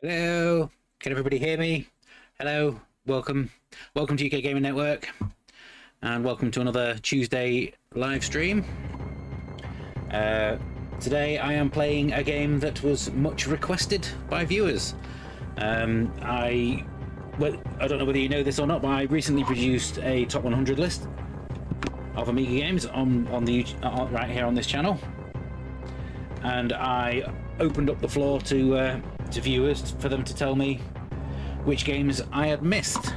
Hello, can everybody hear me? Hello, welcome to UKGN Network, and welcome to another Tuesday live stream. Today I am playing a game that was much requested by viewers. I don't know whether you know this or not, but I recently produced a top 100 list of Amiga games on the right here on this channel, and I opened up the floor to viewers for them to tell me which games I had missed,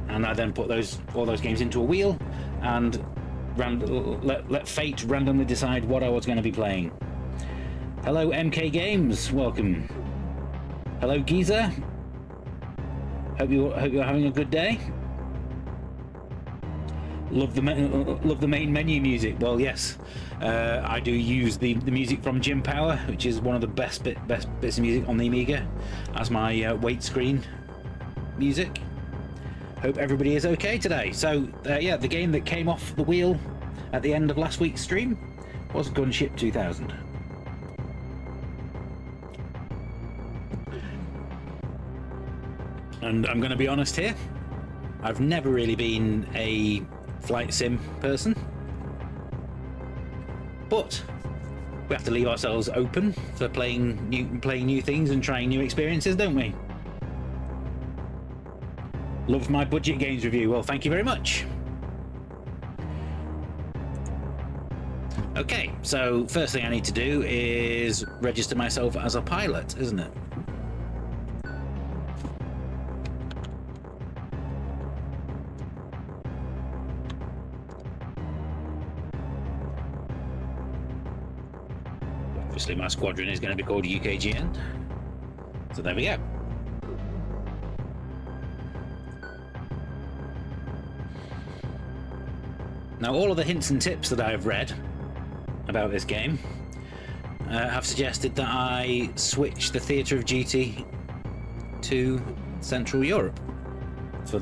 and I then put all those games into a wheel and let fate randomly decide what I was going to be playing. Hello MK Games, welcome. Hello Geezer, hope you're having a good day. Love the main menu music. Well, yes, I do use the music from Jim Power, which is one of the best bits of music on the Amiga, as my wait screen music. Hope everybody is okay today. So yeah, the game that came off the wheel at the end of last week's stream was Gunship 2000. And I'm going to be honest here, I've never really been a flight sim person, but we have to leave ourselves open for playing new things and trying new experiences, don't we? Loved my budget games review. Well, thank you very much. Okay, so first thing I need to do is register myself as a pilot, isn't it? Obviously my squadron is going to be called UKGN, so there we go. Now, all of the hints and tips that I've read about this game have suggested that I switch the theatre of duty to Central Europe for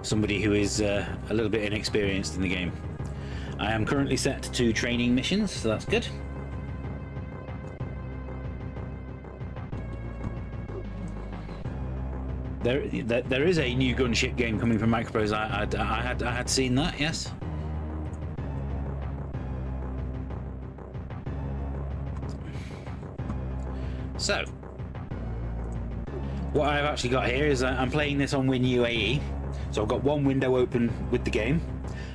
somebody who is a little bit inexperienced in the game. I am currently set to training missions, so that's good. There is a new Gunship game coming from Microprose. I had seen that, yes. So, what I've actually got here is I'm playing this on WinUAE. So I've got one window open with the game,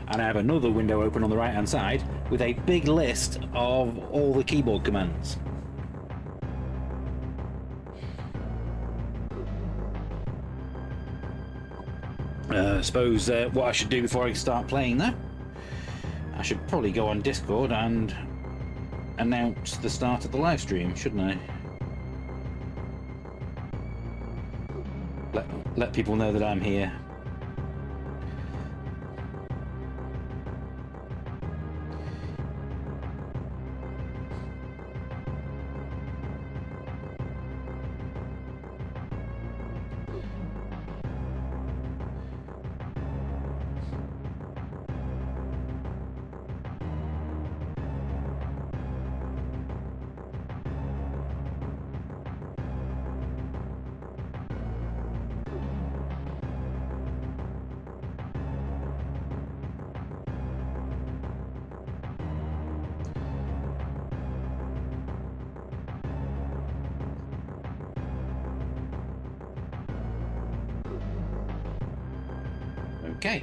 and I have another window open on the right hand side with a big list of all the keyboard commands. I suppose what I should do before I start playing that, I should probably go on Discord and announce the start of the live stream, shouldn't I? Let people know that I'm here. Okay.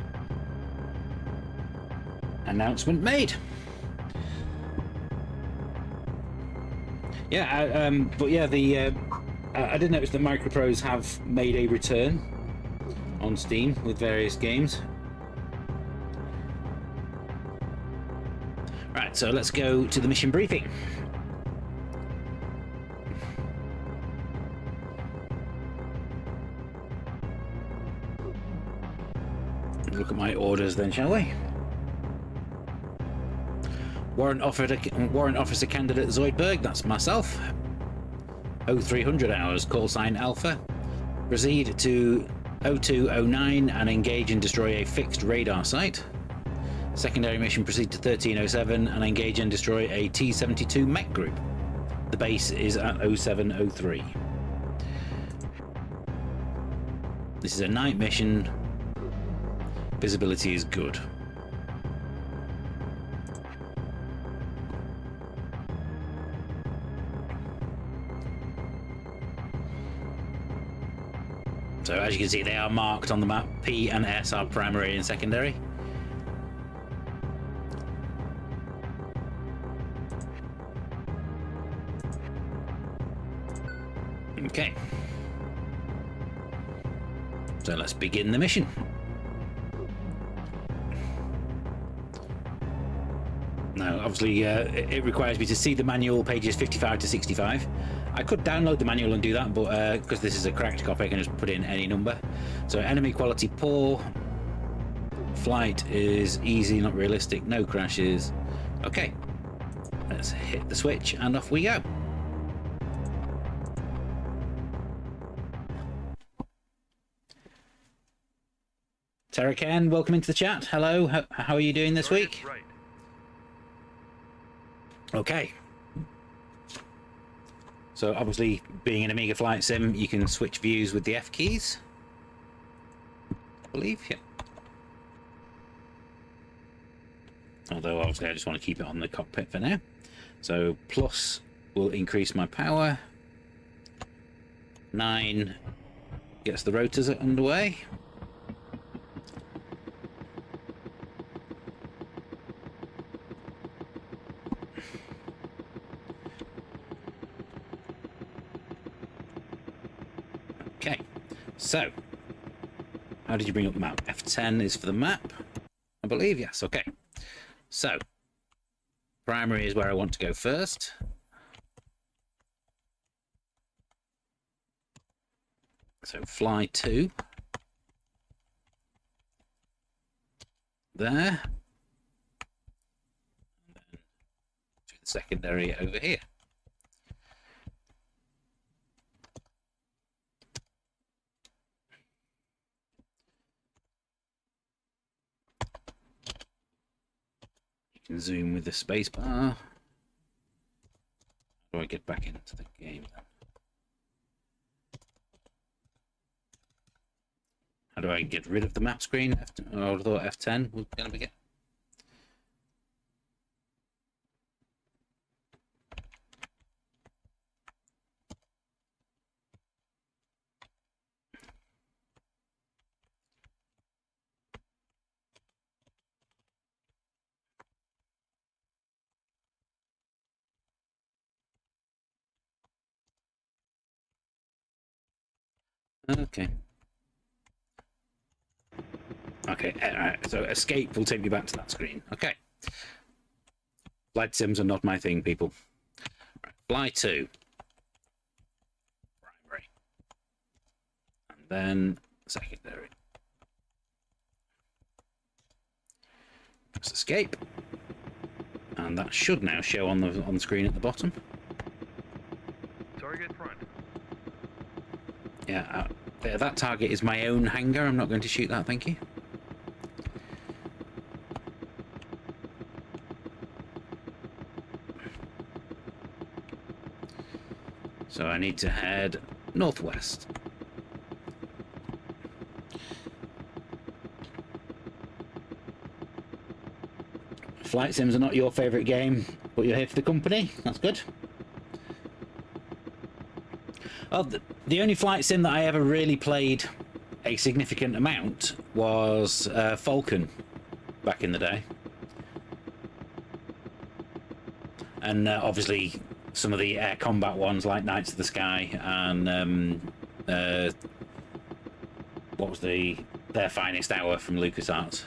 Announcement made. Yeah, but yeah, I did notice that Microprose have made a return on Steam with various games. Right, so let's go to the mission briefing. Look at my orders then, shall we? Warrant Officer Candidate Zoidberg, that's myself. 0300 hours, call sign Alpha. Proceed to 0209 and engage and destroy a fixed radar site. Secondary mission, proceed to 1307 and engage and destroy a T-72 mech group. The base is at 0703. This is a night mission. Visibility is good. So as you can see, they are marked on the map. P and S are primary and secondary. Okay. So let's begin the mission. Now, obviously, it requires me to see the manual, pages 55 to 65. I could download the manual and do that, but because this is a cracked copy, I can just put in any number. So, enemy quality poor. Flight is easy, not realistic. No crashes. Okay. Let's hit the switch and off we go. Terracan, welcome into the chat. Hello, how are you doing this week? Right. Okay. So obviously, being an Amiga flight sim, you can switch views with the F keys. I believe, yeah. Although obviously I just want to keep it on the cockpit for now. So plus will increase my power. 9 gets the rotors underway. Okay, so how did you bring up the map? F10 is for the map, I believe. Yes, okay. So primary is where I want to go first. So fly to there, and then to the secondary over here. Can zoom with the space bar. How do I get back into the game then? How do I get rid of the map screen? I would have thought F10 was going to be good. Okay. Okay, so escape will take me back to that screen. Okay. Flight sims are not my thing, people. Right, fly to primary. And then secondary. Press escape. And that should now show on the screen at the bottom. Target front. Yeah, that target is my own hangar. I'm not going to shoot that, thank you. So I need to head northwest. Flight sims are not your favourite game, but you're here for the company. That's good. Oh, the only flight sim that I ever really played a significant amount was Falcon back in the day. And obviously some of the air combat ones like Knights of the Sky and what was their finest hour from LucasArts.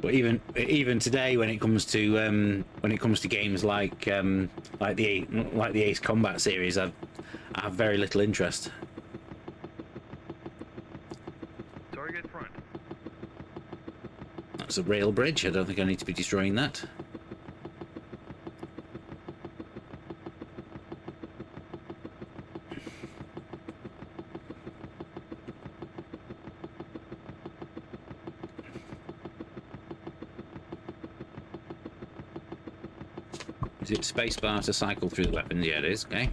But even today, when it comes to games like the Ace Combat series, I have very little interest. Target front. That's a rail bridge. I don't think I need to be destroying that. Is it spacebar to cycle through the weapons? Yeah, it is. Okay.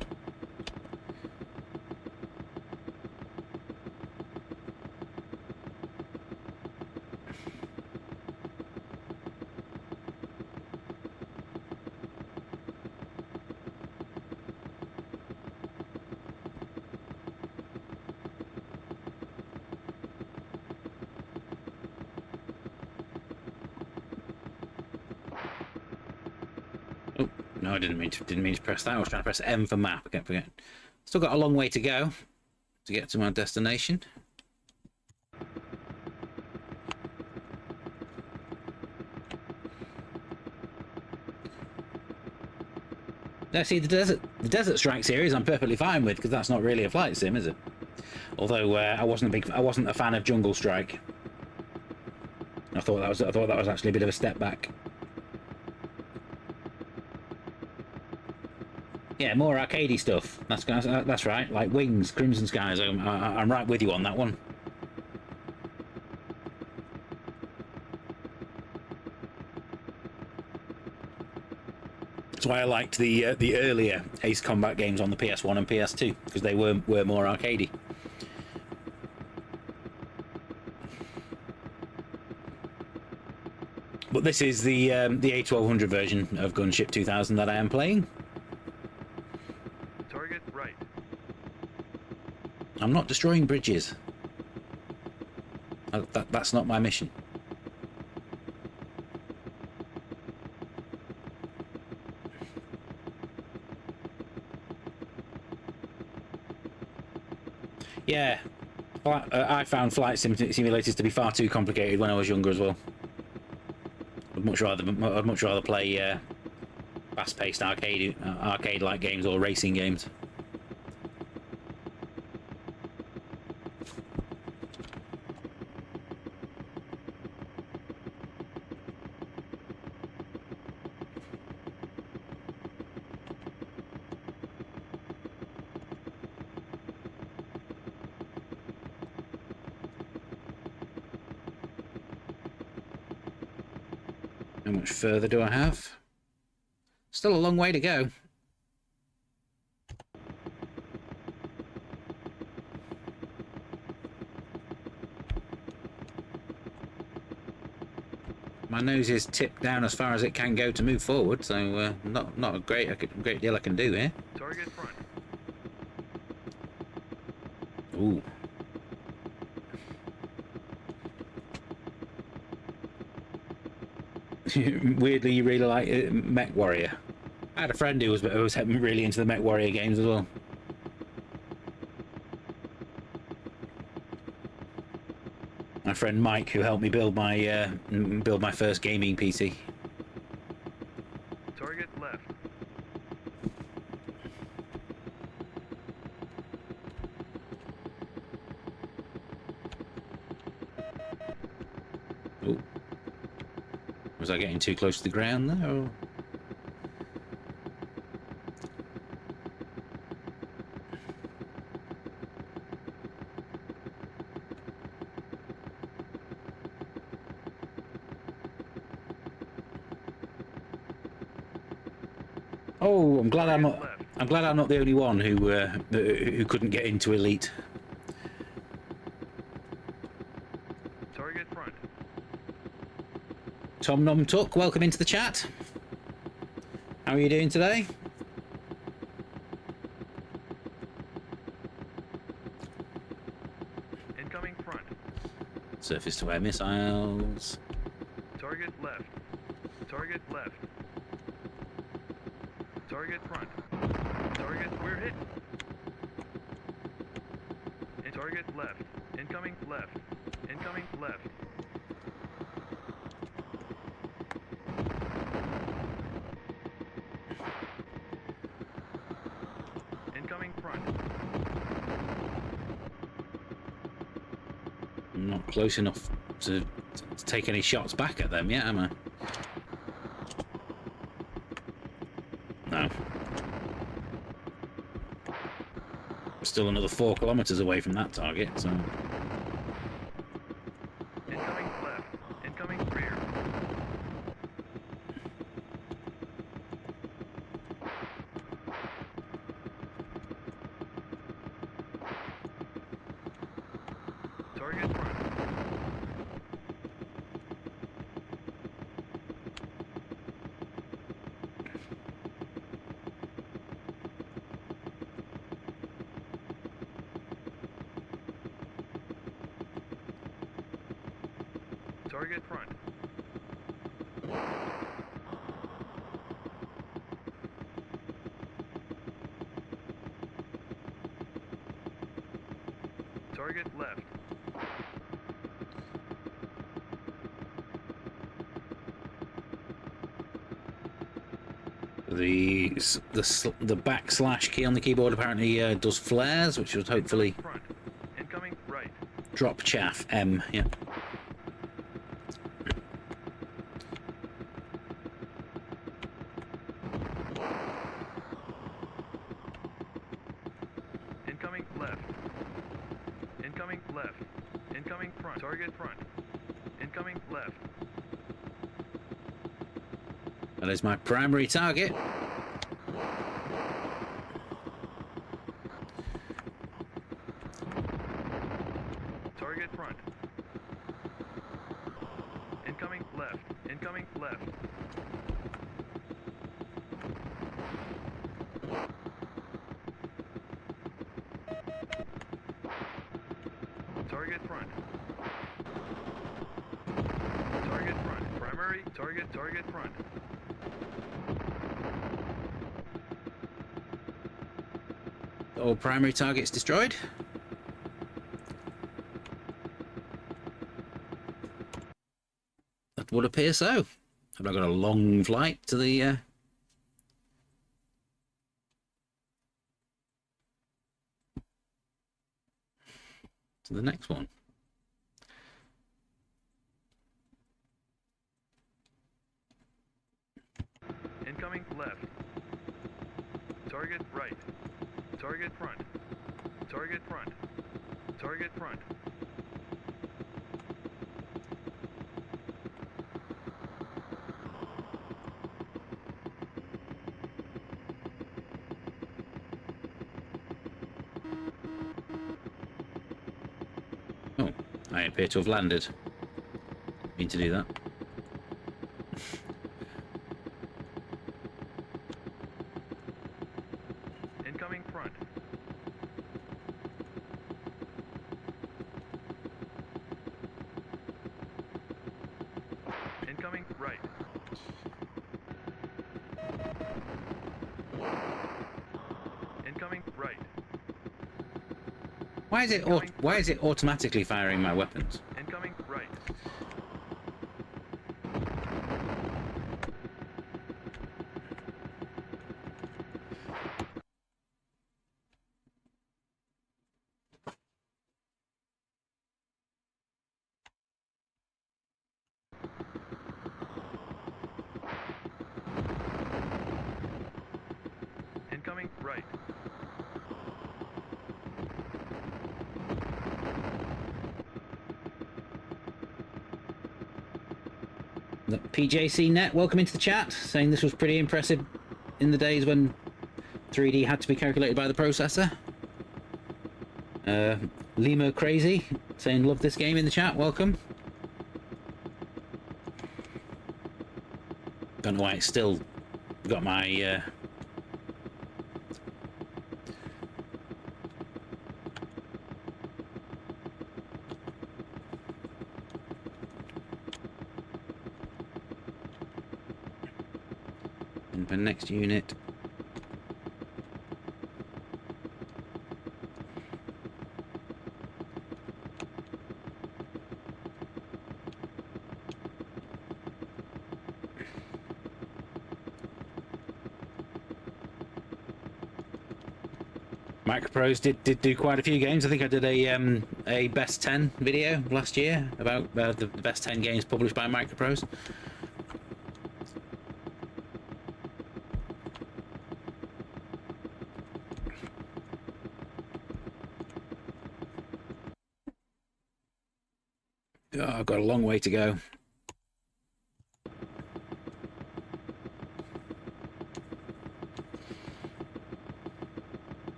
Oh no, I didn't mean to press that. I was trying to press M for map. I kept forgetting. Still got a long way to go to get to my destination. Now, see, the Desert Strike series I'm perfectly fine with, because that's not really a flight sim, is it? Although I wasn't a fan of Jungle Strike. I thought that was actually a bit of a step back. Yeah, more arcadey stuff. That's right. Like Wings, Crimson Skies. I'm right with you on that one. That's why I liked the earlier Ace Combat games on the PS1 and PS2, because they were more arcadey. But this is the A1200 version of Gunship 2000 that I am playing. Target right. I'm not destroying bridges. That's not my mission. Yeah, I found flight simulators to be far too complicated when I was younger as well. I'd much rather play fast-paced arcade-like games or racing games. How much further do I have? Still a long way to go. My nose is tipped down as far as it can go to move forward, so not a great deal I can do here. Target front. Ooh. Weirdly, you really like Mech Warrior. I had a friend who was really into the Mech Warrior games as well. My friend Mike, who helped me build my first gaming PC. Target left. Oh, was I getting too close to the ground there? Or... Oh, I'm glad I'm not the only one who couldn't get into Elite. Target front. Tom Nom Tuck, welcome into the chat. How are you doing today? Incoming front. Surface to air missiles. Target left. Target left. Target front. Target, we're hit. And target left. Incoming left. Incoming left. Incoming front. I'm not close enough to to take any shots back at them yet, am I? No. Still another 4 kilometers away from that target, so... Incoming left. Incoming rear. Target front. Target front. Target left. The backslash key on the keyboard apparently does flares, which would hopefully Front. Incoming right. drop chaff. M, yeah. Incoming left. Incoming left. Incoming front. Target front. Incoming left. That is my primary target. Target front. Incoming left. Incoming left. Target front. Target front. Primary. Target front. All primary targets destroyed. That would appear so. Have I got a long flight to the next one? Incoming left. Target right. Target front. Target front. Target front. Oh, I appear to have landed. Mean to do that. Incoming front. Incoming right. Incoming right. Why is it automatically firing my weapons? Incoming right. Incoming right. The PJC Net, welcome into the chat, saying this was pretty impressive in the days when 3D had to be calculated by the processor. Lima Crazy, saying love this game in the chat, welcome. Don't know why it's still got my the next unit. Microprose did do quite a few games. I think I did a best 10 video last year about the best 10 games published by Microprose. Oh, I've got a long way to go.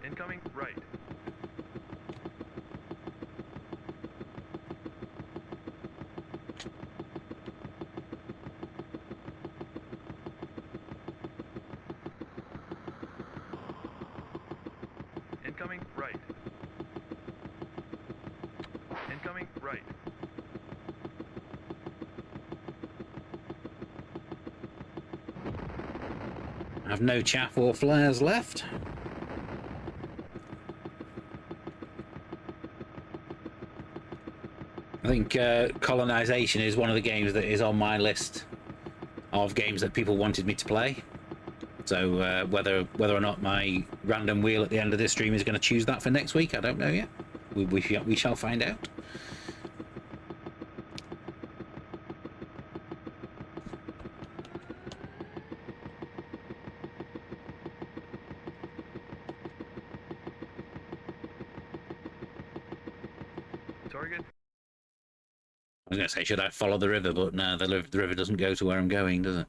Incoming right. Incoming right. Incoming right. I have no chaff or flares left. I think Colonization is one of the games that is on my list of games that people wanted me to play. So whether or not my random wheel at the end of this stream is going to choose that for next week, I don't know yet. We shall find out. Target. I was going to say, should I follow the river? But no, the river doesn't go to where I'm going, does it?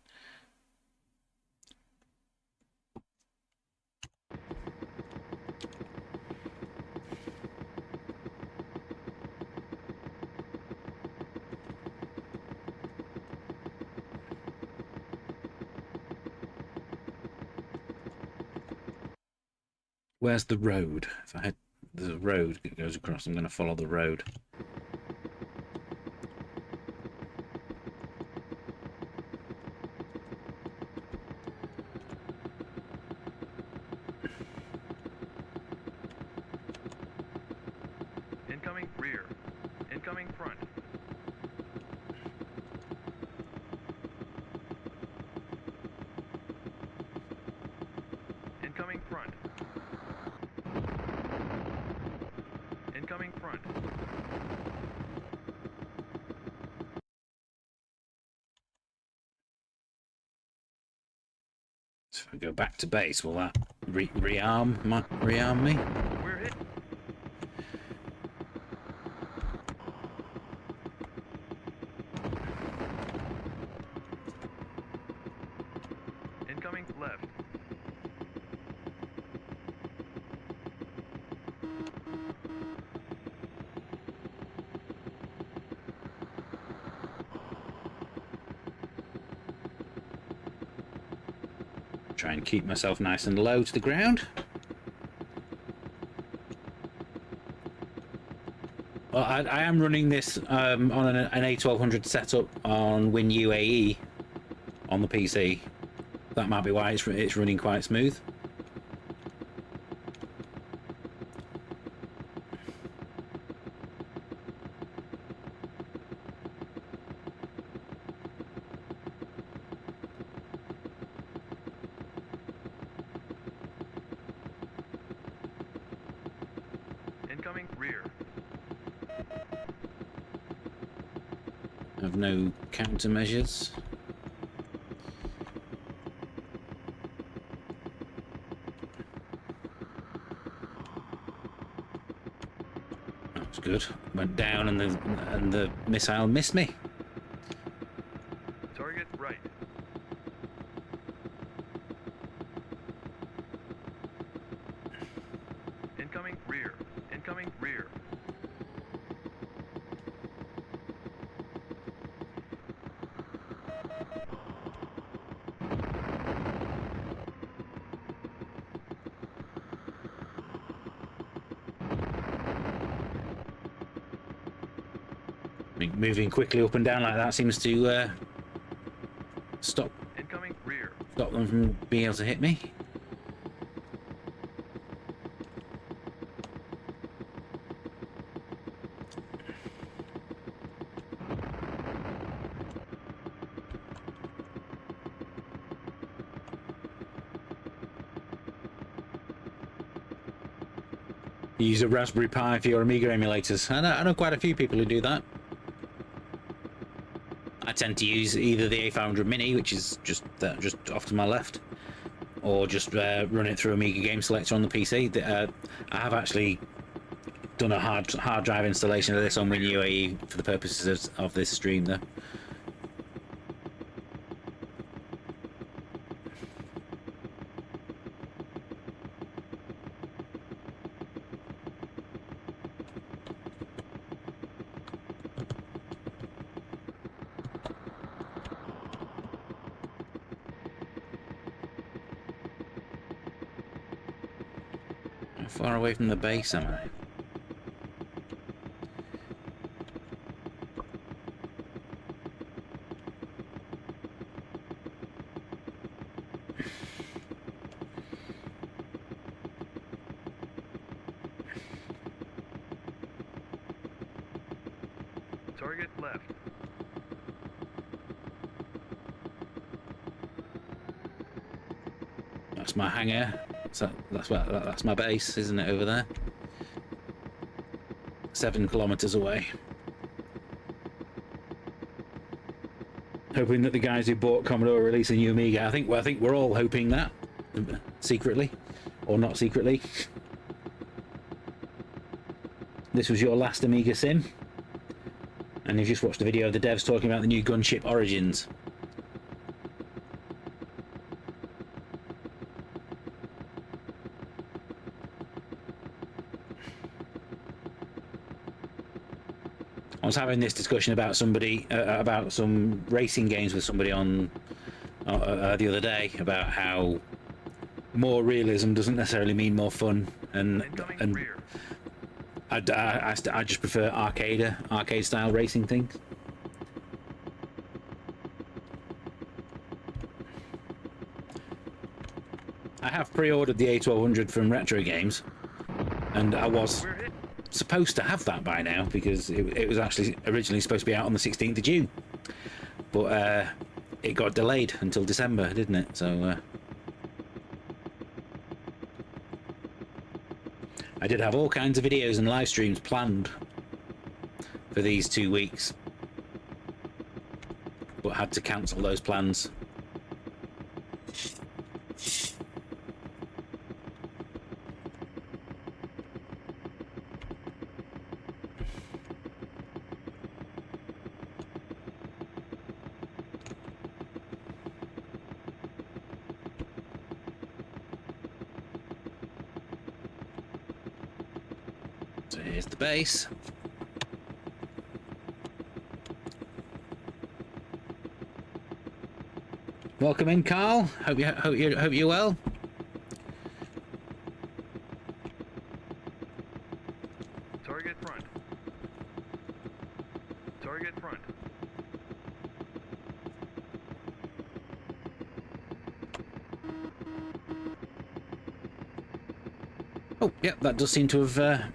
Where's the road? If I had the road that goes across, I'm going to follow the road. Incoming rear. Incoming front. Incoming front. Incoming front. So if I go back to base, will that rearm me? We're hit. Incoming left. Try and keep myself nice and low to the ground. Well, I am running this on an A1200 setup on Win UAE on the PC. That might be why it's running quite smooth. Incoming rear. Have no countermeasures. That's good. Went down and the missile missed me. Target right. Incoming rear. Incoming rear. Moving quickly up and down like that seems to stop Incoming rear. them from being able to hit me. You use a Raspberry Pi for your Amiga emulators. I know quite a few people who do that. I tend to use either the A500 Mini, which is just off to my left, or just run it through Amiga Game Selector on the PC. I have actually done a hard drive installation of this on WinUAE for the purposes of this stream, though. How far away from the base am I? Target left. That's my hangar. So that's my base, isn't it, over there? 7 kilometers away. Hoping that the guys who bought Commodore release a new Amiga. I think we're all hoping that, secretly or not secretly. This was your last Amiga sim, and you've just watched a video of the devs talking about the new Gunship Origins. I was having this discussion about somebody about some racing games with somebody on the other day, about how more realism doesn't necessarily mean more fun, and Rear. I just prefer arcade style racing things. I have pre-ordered the A1200 from Retro Games, and I was supposed to have that by now because it was actually originally supposed to be out on the 16th of June, but it got delayed until December, didn't it? So I did have all kinds of videos and live streams planned for these 2 weeks, but had to cancel those plans. So here's the base. Welcome in, Carl. Hope you're well. Target front. Target front. Oh, yeah, that does seem to have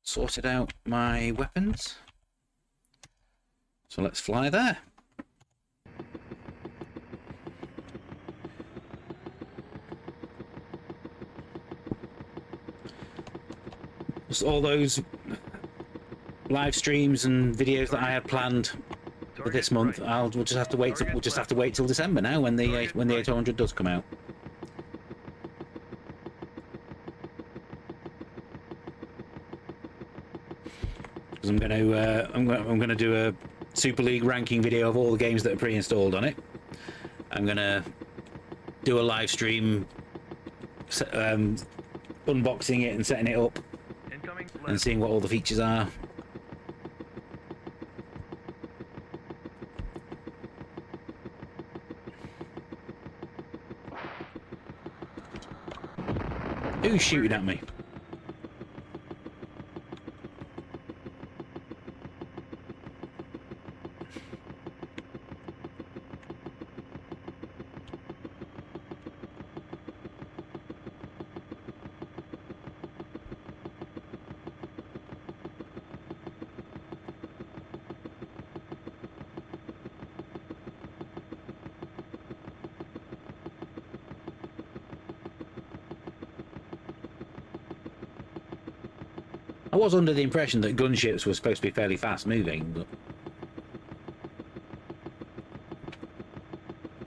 sorted out my weapons. So let's fly there. Just all those live streams and videos that I had planned for this month, we'll just have to wait. We'll just have to wait till December now, when the 800 does come out. Because I'm going to do a Super League ranking video of all the games that are pre-installed on it. I'm going to do a live stream unboxing it and setting it up and seeing what all the features are. Who's shooting at me? I was under the impression that gunships were supposed to be fairly fast moving, but...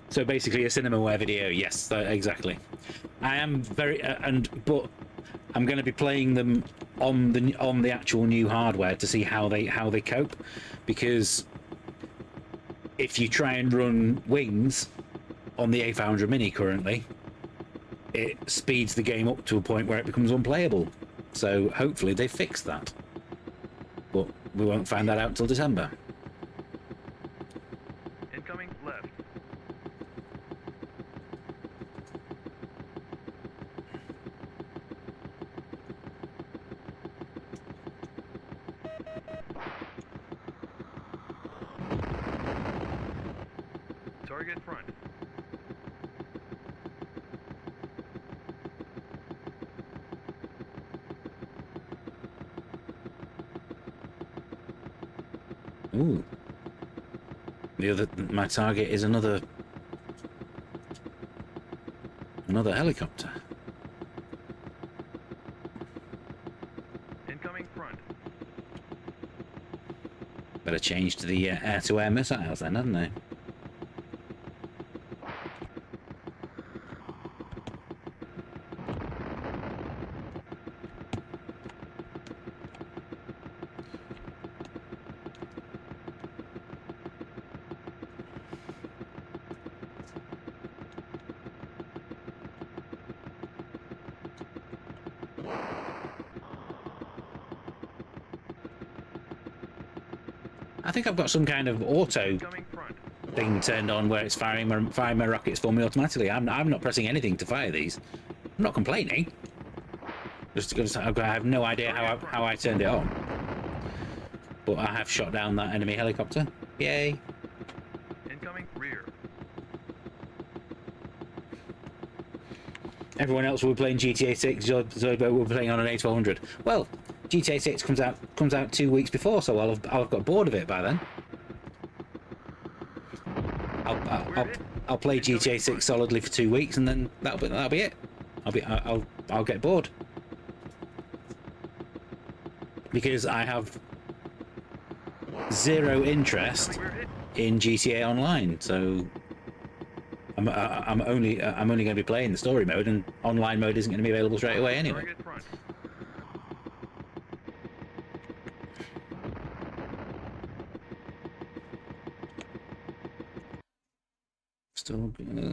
So basically a cinemaware video, yes, exactly. I am very... but I'm going to be playing them on the actual new hardware to see how they cope, because if you try and run Wings on the A500 Mini currently, it speeds the game up to a point where it becomes unplayable. So hopefully they fix that, but we won't find that out until December. Incoming left. Target front. Ooh. My target is another helicopter. Incoming front. Better change to the air-to-air missiles then, hadn't they? I think I've got some kind of auto Incoming front. thing turned on where it's firing my rockets for me automatically. I'm not pressing anything to fire these. I'm not complaining. I have no idea how I turned it on. But I have shot down that enemy helicopter. Yay! Incoming rear. Everyone else will be playing GTA 6. Zobo will be playing on an A1200. Well, GTA 6 comes out 2 weeks before, so I'll have got bored of it by then. I'll play GTA 6 solidly for 2 weeks, and then that'll be it. I'll get bored because I have zero interest in GTA Online. So I'm only going to be playing the story mode, and online mode isn't going to be available straight away anyway. Target front.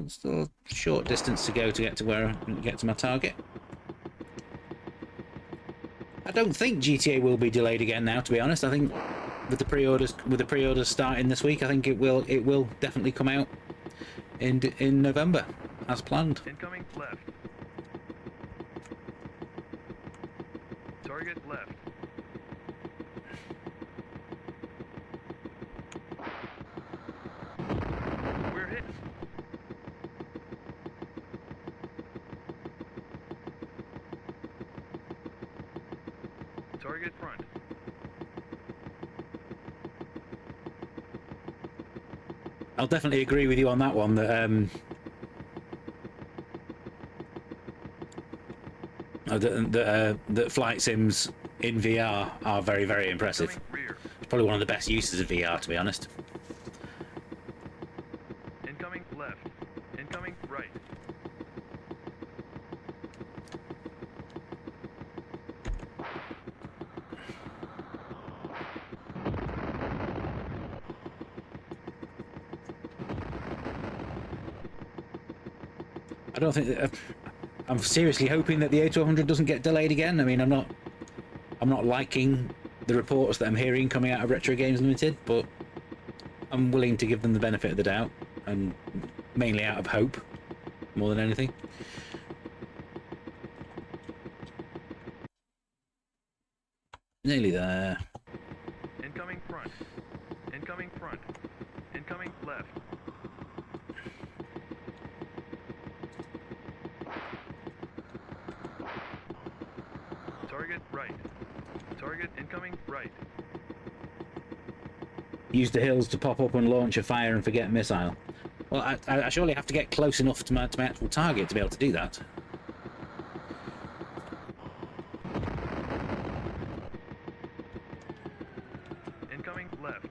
Still a short distance to go to get to my target. I don't think GTA will be delayed again now, to be honest. I think with the pre-orders starting this week, I think it will definitely come out in November as planned. Incoming left. Target left. We're hit. Target front. I'll definitely agree with you on that one. That flight sims in VR are very, very impressive. Rear. It's probably one of the best uses of VR, to be honest. Incoming left. Incoming right. I don't think that, I'm seriously hoping that the A1200 doesn't get delayed again. I mean, I'm not liking the reports that I'm hearing coming out of Retro Games Limited, but I'm willing to give them the benefit of the doubt, and mainly out of hope more than anything. Nearly there. Incoming front. Incoming front. Incoming left. Target right. Target incoming right. Use the hills to pop up and launch a fire and forget missile. Well, I surely have to get close enough to my actual target to be able to do that. left.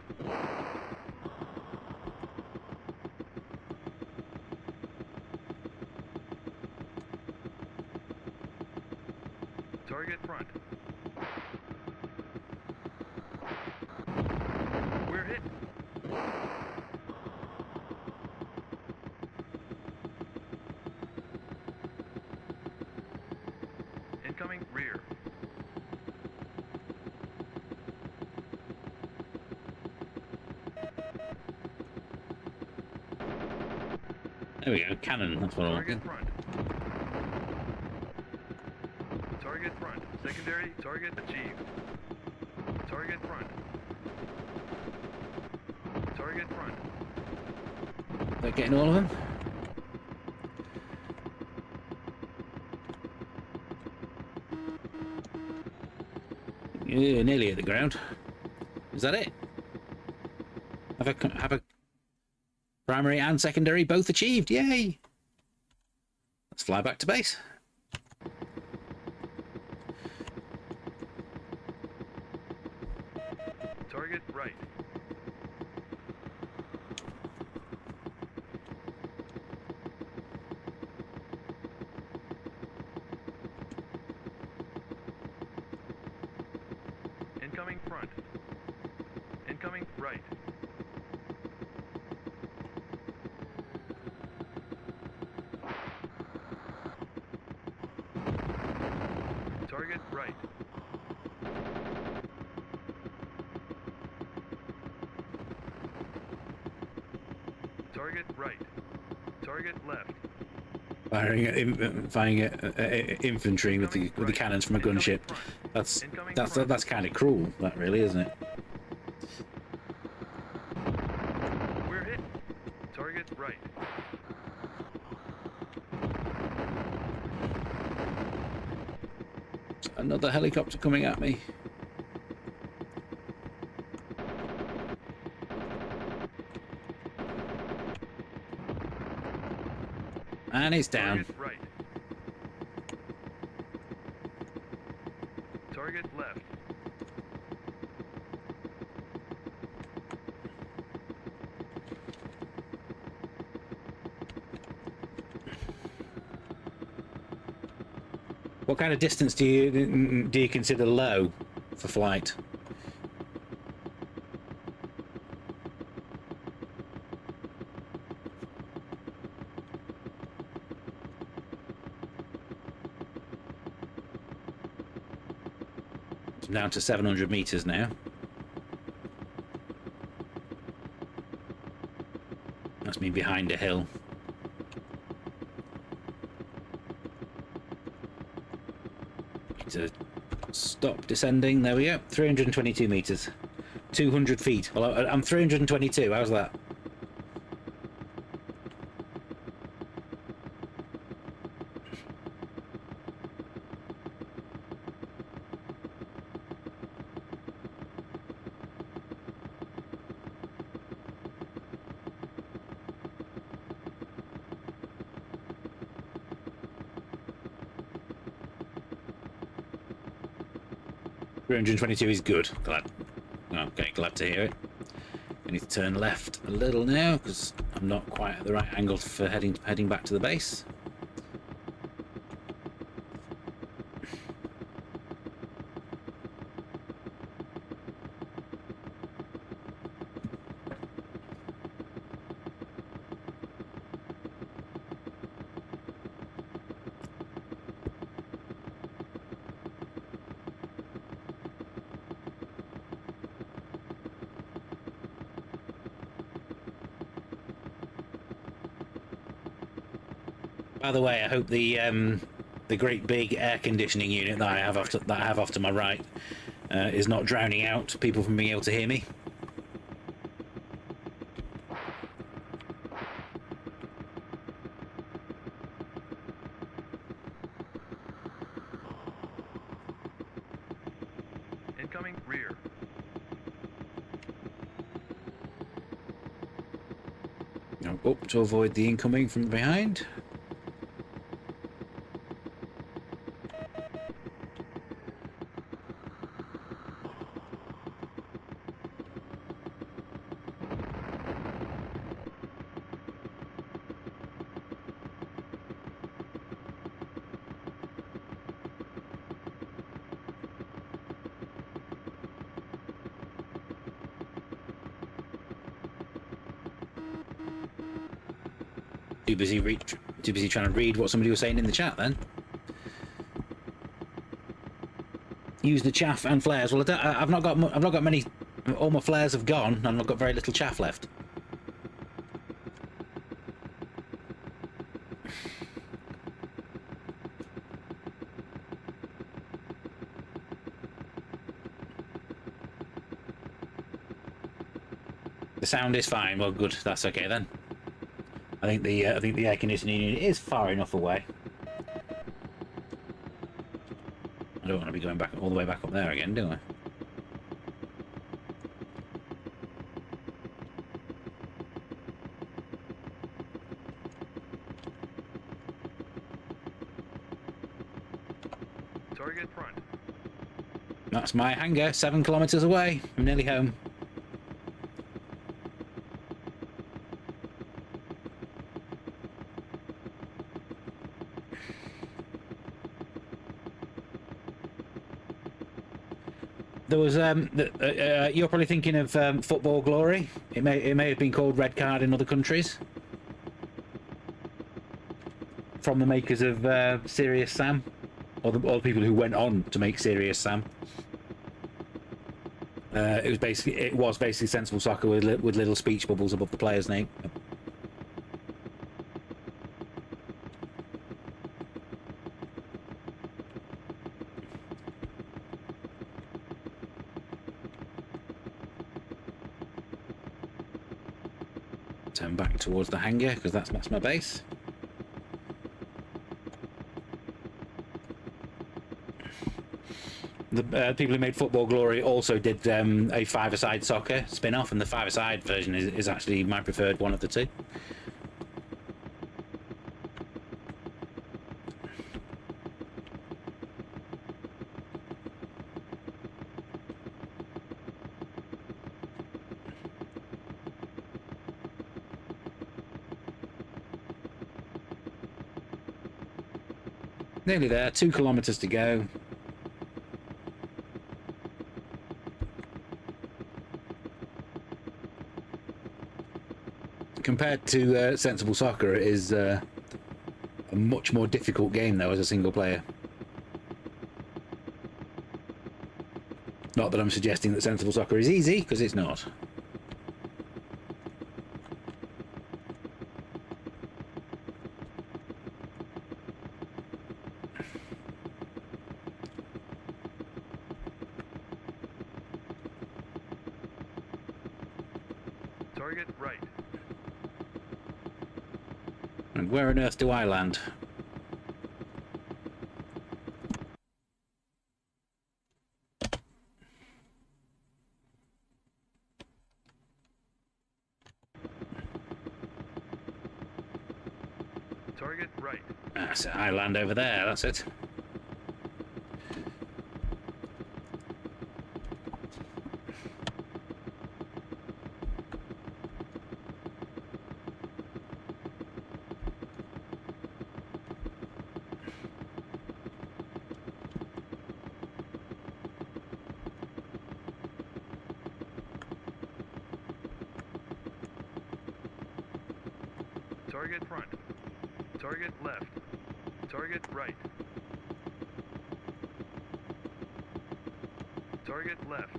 Target front. We're hit. Incoming rear. There we go, cannon, that's what I Target wanted. front. Target front. Secondary target achieved. Target front. Target front. Is that getting all of them? Yeah, nearly at the ground. Is that it? Have a primary and secondary both achieved. Yay! Let's fly back to base. Target right. Incoming front. Incoming right. Target right. Target right. Target left. Firing at infantry with the cannons from a gunship. That's kind of cruel. That really, isn't it? We're hit. Target right. Another helicopter coming at me. And it's down. Target right. Target left. What kind of distance do you consider low for flight? I'm down to 700 meters now. That's me behind a hill. To stop descending. There we go. 322 meters. 200 feet. Well, I'm 322. How's that? $322 is good. Glad. Okay, glad to hear it. I need to turn left a little now because I'm not quite at the right angle for heading back to the base. By the way, I hope the great big air conditioning unit that I have off to my right is not drowning out people from being able to hear me. Incoming rear. Up to avoid the incoming from behind. Too busy trying to read what somebody was saying in the chat then. Use the chaff and flares. Well, I've not got many. All my flares have gone, and I've got very little chaff left. The sound is fine. Well, good. That's okay then. I think the air conditioning unit is far enough away. I don't want to be going back all the way back up there again, do I? Target front. That's my hangar, 7 kilometers away. I'm nearly home. There was you're probably thinking of Football Glory. It may have been called Red Card in other countries. From the makers of Serious Sam, or the people who went on to make Serious Sam. It was basically Sensible Soccer with little speech bubbles above the player's name. Turn back towards the hangar because that's my base. The people who made Football Glory also did a five-a-side soccer spin-off, and the five-a-side version is actually my preferred one of the two. Nearly there, 2 kilometers to go. Compared to Sensible Soccer, it is a much more difficult game though as a single player. Not that I'm suggesting that Sensible Soccer is easy, because it's not. Target right. And where on earth do I land? Target right. So I land over there, that's it. Target front. Target left. Target right. Target left.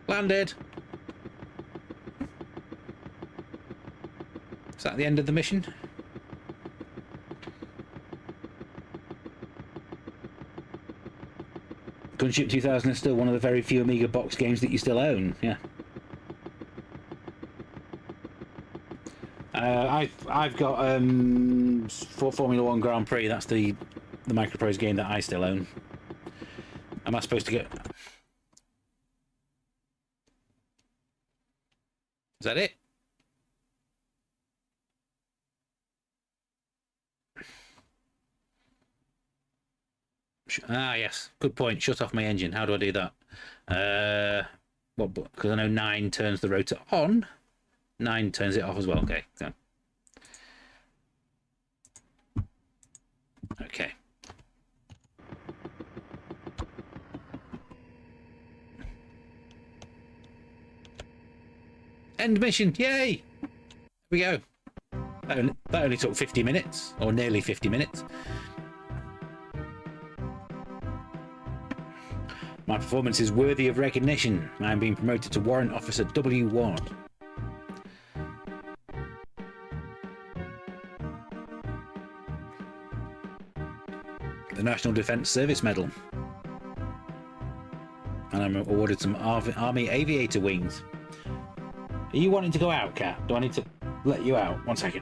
Landed. Is that the end of the mission? Gunship 2000 is still one of the very few Amiga box games that you still own. Yeah. I've got for Formula 1 Grand Prix. That's the Microprose game that I still own. Am I supposed to get? Is that it? Ah, yes. Good point. Shut off my engine. How do I do that? Well, because I know 9 turns the rotor on. 9 turns it off as well. Okay. So. Okay. End mission. Yay! Here we go. That only took 50 minutes, or nearly 50 minutes. My performance is worthy of recognition. I'm being promoted to Warrant Officer W1. The National Defence Service Medal. And I'm awarded some Army Aviator Wings. Are you wanting to go out, Kat? Do I need to let you out? 1 second.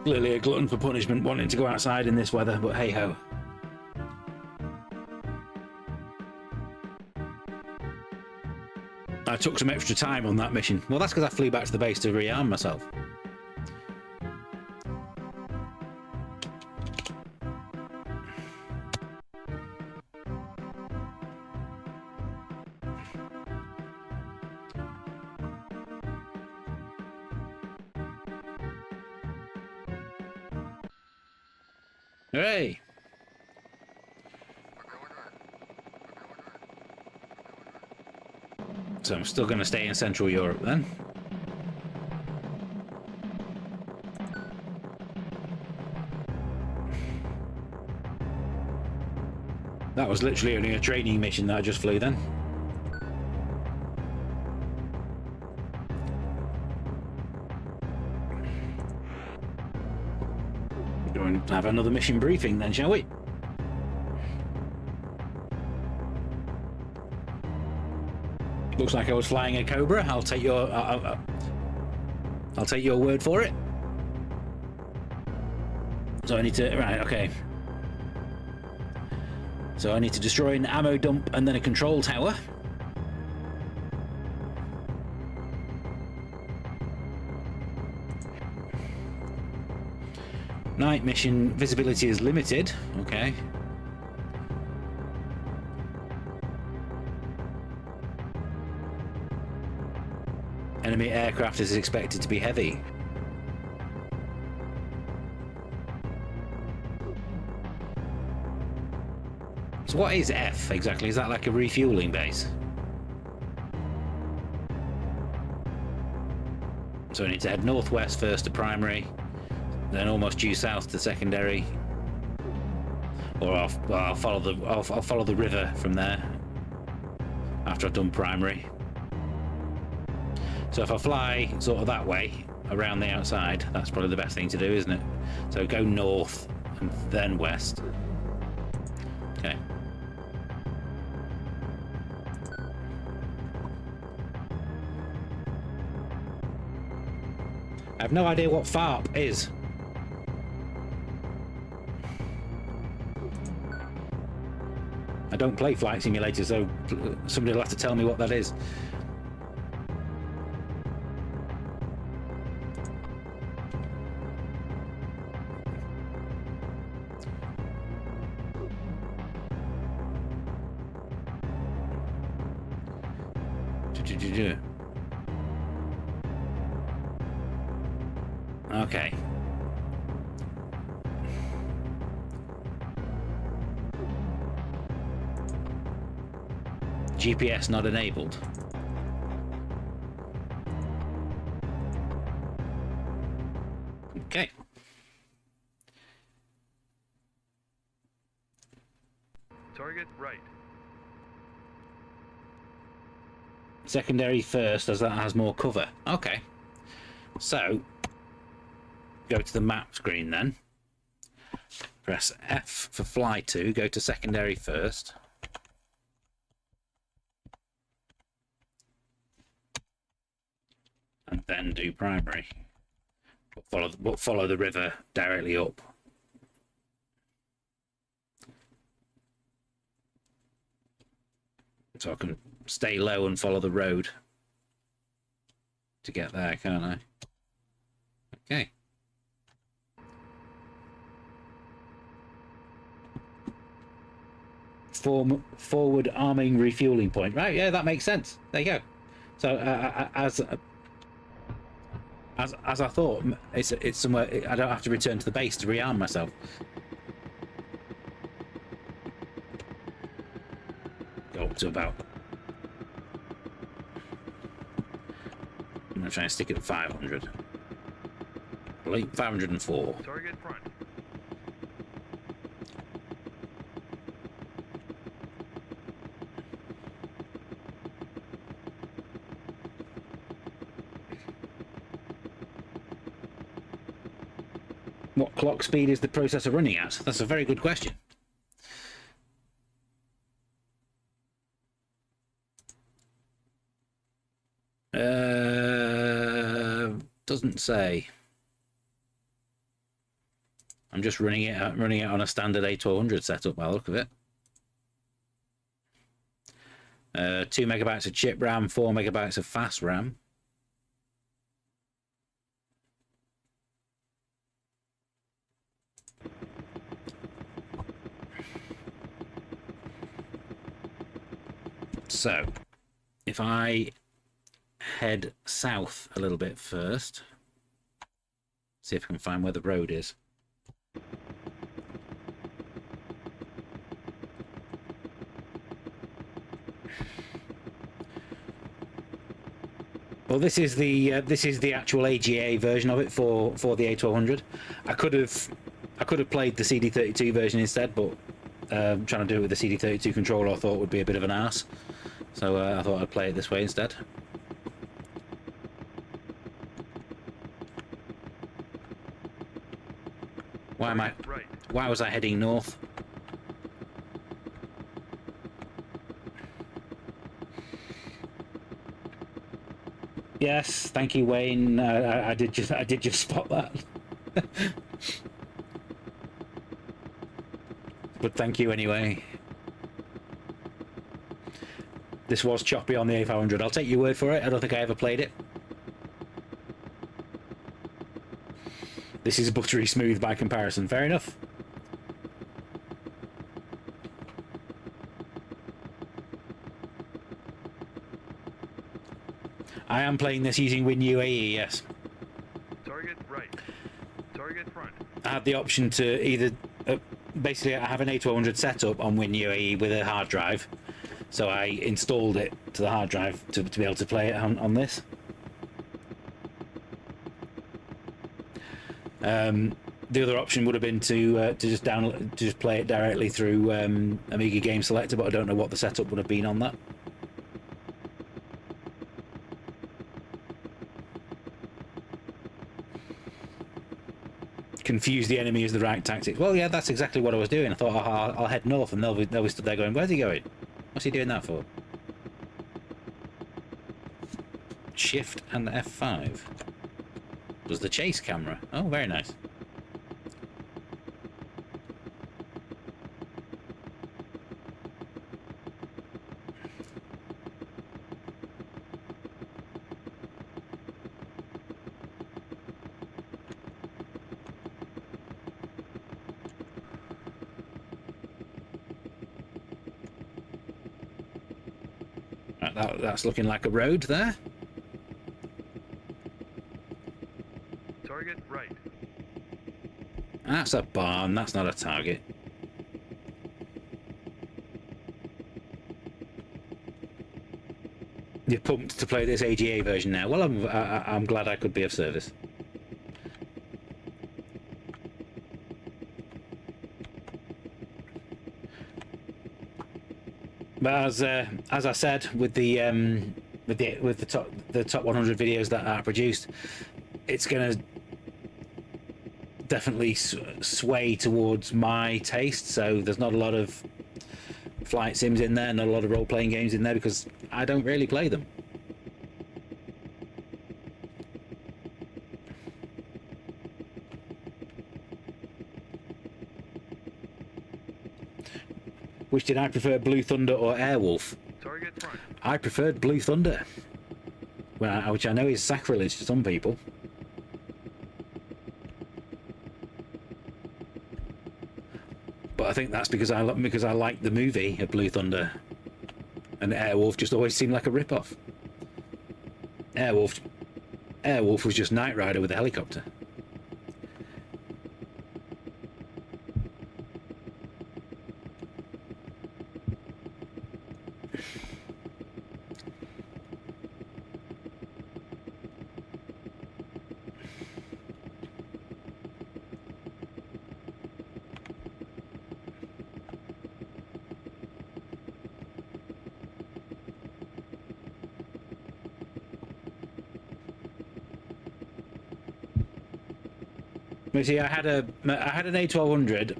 Clearly a glutton for punishment, wanting to go outside in this weather, but hey ho. I took some extra time on that mission. Well, that's because I flew back to the base to rearm myself. Hooray! So I'm still going to stay in Central Europe then. That was literally only a training mission that I just flew then. Go and have another mission briefing then, shall we? Looks like I was flying a Cobra. I'll take your word for it. So I need to, right, okay. So I need to destroy an ammo dump and then a control tower. Night mission visibility is limited. Okay. Enemy aircraft is expected to be heavy. So what is F exactly? Is that like a refueling base? So I need to head northwest first to primary, then almost due south to secondary, or I'll follow the river from there after I've done primary. So if I fly sort of that way around the outside, that's probably the best thing to do, isn't it? So go north and then west. Okay. I have no idea what FARP is. I don't play Flight Simulator, so somebody will have to tell me what that is. Okay. GPS not enabled. Okay. Target right. Secondary first, as that has more cover. Okay. So, go to the map screen then. Press F for fly to, go to secondary first. And then do primary. But follow the river directly up. So I can stay low and follow the road to get there, can't I? Okay. Forward arming refueling point. Right, yeah, that makes sense. There you go. So as I thought, it's somewhere I don't have to return to the base to rearm myself. Go up to about. I'm gonna try and stick it at 500. 504. Target front. What clock speed is the processor running at? That's a very good question. Doesn't say. I'm just running it on a standard A1200 setup by the look of it. 2 megabytes of chip RAM, 4 megabytes of fast RAM. So, if I head south a little bit first, see if I can find where the road is. Well, this is the actual AGA version of it for the A1200. I could have played the CD32 version instead, but trying to do it with the CD32 controller I thought would be a bit of an arse. So I thought I'd play it this way instead. Why was I heading north? Yes, thank you, Wayne. I did just spot that. But thank you anyway. This was choppy on the A500. I'll take your word for it. I don't think I ever played it. This is buttery smooth by comparison. Fair enough. I am playing this using WinUAE, yes. Target right. Target front. I had the option to either... basically, I have an A1200 setup on WinUAE with a hard drive. So I installed it to the hard drive to be able to play it on this. The other option would have been to just play it directly through Amiga Game Selector, but I don't know what the setup would have been on that. Confuse the enemy is the right tactic. Well, yeah, that's exactly what I was doing. I thought I'll head north, and they'll be stood there going, "Where's he going? What's he doing that for?" Shift and F5 was the chase camera. Oh, very nice. That's looking like a road there. Target right. That's a barn. That's not a target. You're pumped to play this AGA version now. Well, I'm glad I could be of service. But as I said, with the top 100 videos that are produced, it's going to definitely sway towards my taste. So there's not a lot of flight sims in there, not a lot of role-playing games in there, because I don't really play them. Which did I prefer, Blue Thunder or Airwolf? Target front. I preferred Blue Thunder, which I know is sacrilege to some people. But I think that's because I like the movie of Blue Thunder, and Airwolf just always seemed like a rip-off. Airwolf. Airwolf was just Knight Rider with a helicopter. You see, I had an A1200,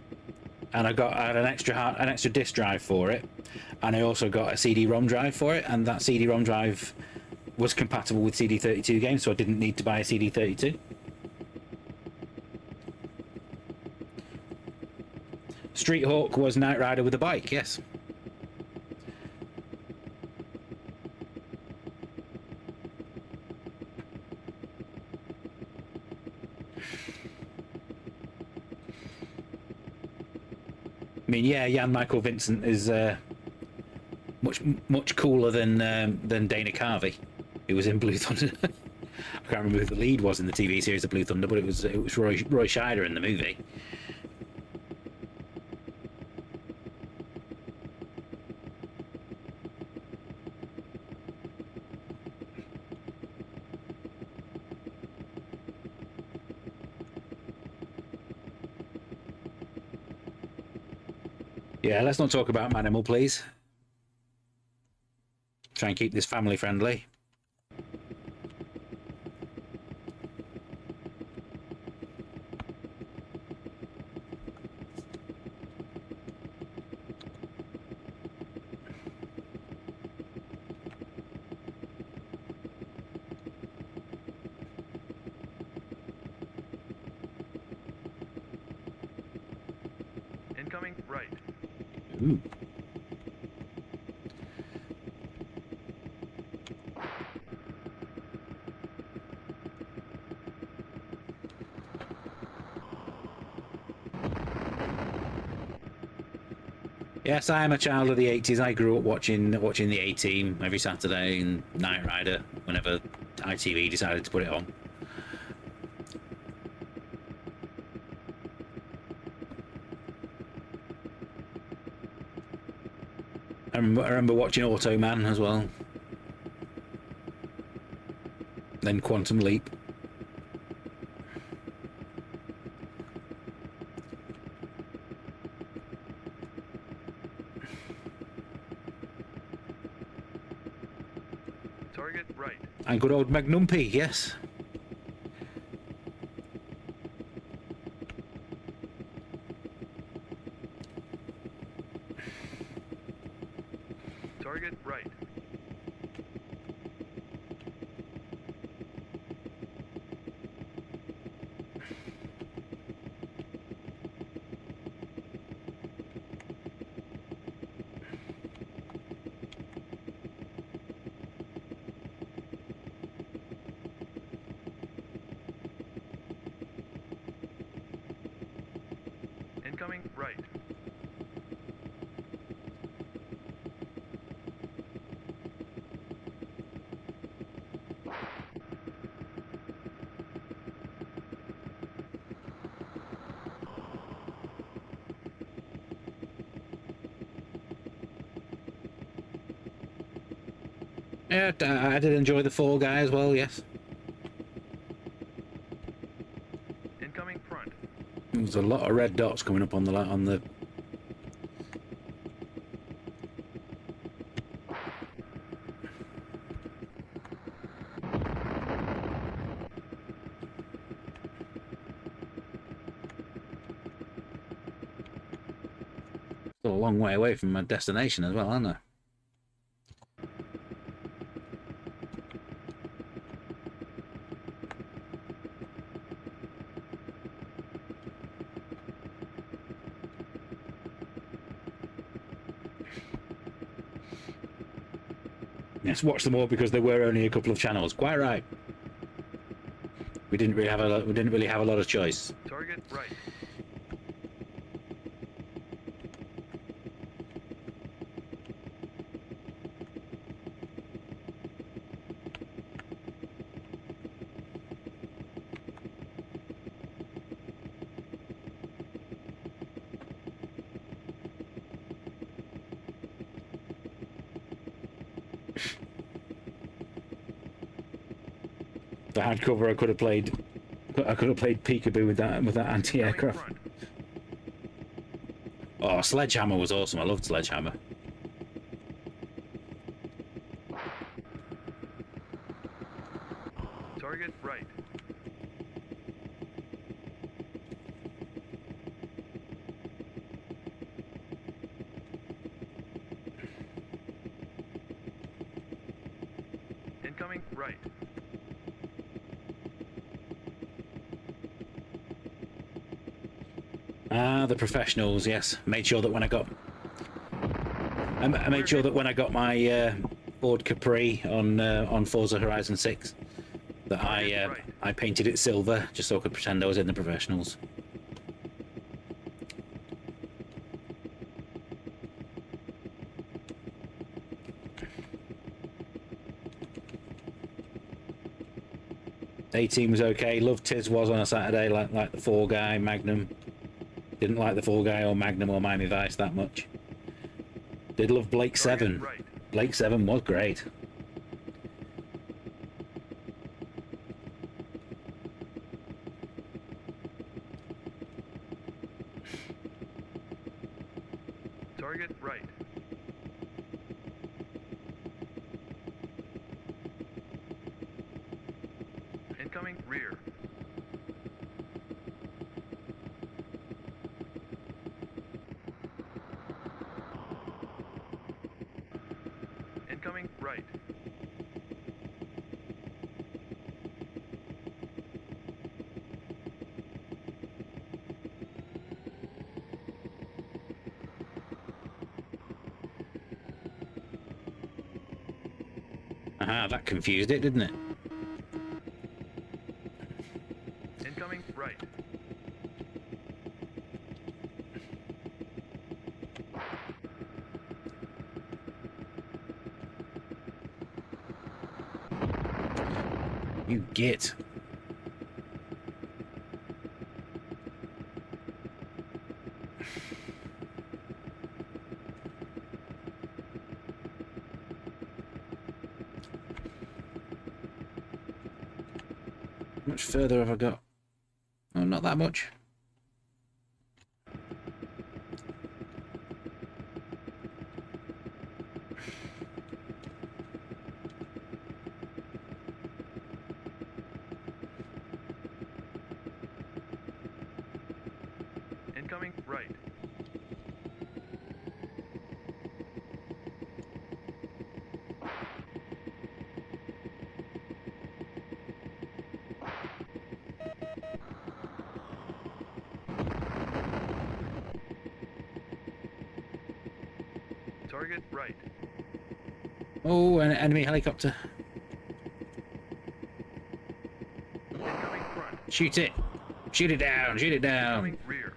and I had an extra disk drive for it, and I also got a CD-ROM drive for it, and that CD-ROM drive was compatible with CD32 games, so I didn't need to buy a CD32. Street Hawk was Knight Rider with a bike, yes. I mean, yeah, Jan Michael Vincent is much cooler than Dana Carvey, who was in Blue Thunder. I can't remember who the lead was in the TV series of Blue Thunder, but it was Roy Scheider in the movie. Yeah, let's not talk about Manimal, please. Try and keep this family friendly. Incoming right. Ooh. Yes, I am a child of the 80s. I grew up watching the A-Team every Saturday and Knight Rider whenever ITV decided to put it on. I remember watching Automan as well. Then Quantum Leap. Target right. And good old Magnumpy, yes. Target right. Incoming right. Yeah, I did enjoy the Fall Guy as well, yes. Incoming front. There's a lot of red dots coming up on the Still a long way away from my destination as well, aren't I? Yes, watch them all because there were only a couple of channels. Quite right. We didn't really have a lot of choice. Target right. If I had cover, I could have played. I could have played peekaboo with that anti-aircraft. Front. Oh, Sledgehammer was awesome. I loved Sledgehammer. Target right. Incoming right. Ah, the professionals. Yes, made sure that when I got, I made sure that when I got my Ford Capri on Forza Horizon 6, that I painted it silver just so I could pretend I was in the professionals. A-Team was okay. Loved Tiz was on a Saturday, like the Fall Guy, Magnum. Didn't like the Fall Guy or Magnum or Miami Vice that much. Did love Blake 7. Right. Blake 7 was great. Target right. Incoming rear. Incoming right. Aha, that confused it, didn't it? Incoming right. You git. How much further have I got? Oh, not that much. Incoming right. Target right. Oh, an enemy helicopter. Incoming front. Shoot it. Shoot it down. Shoot it down. Incoming rear.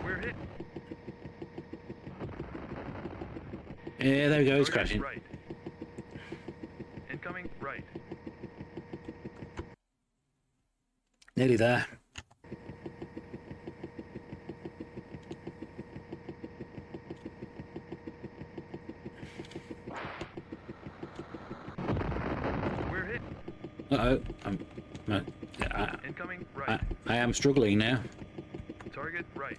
We're hit. Yeah, there we go. He's Target crashing. right. Incoming right. Nearly there. We're hit. Uh-oh. Incoming right. I am struggling now. Target right.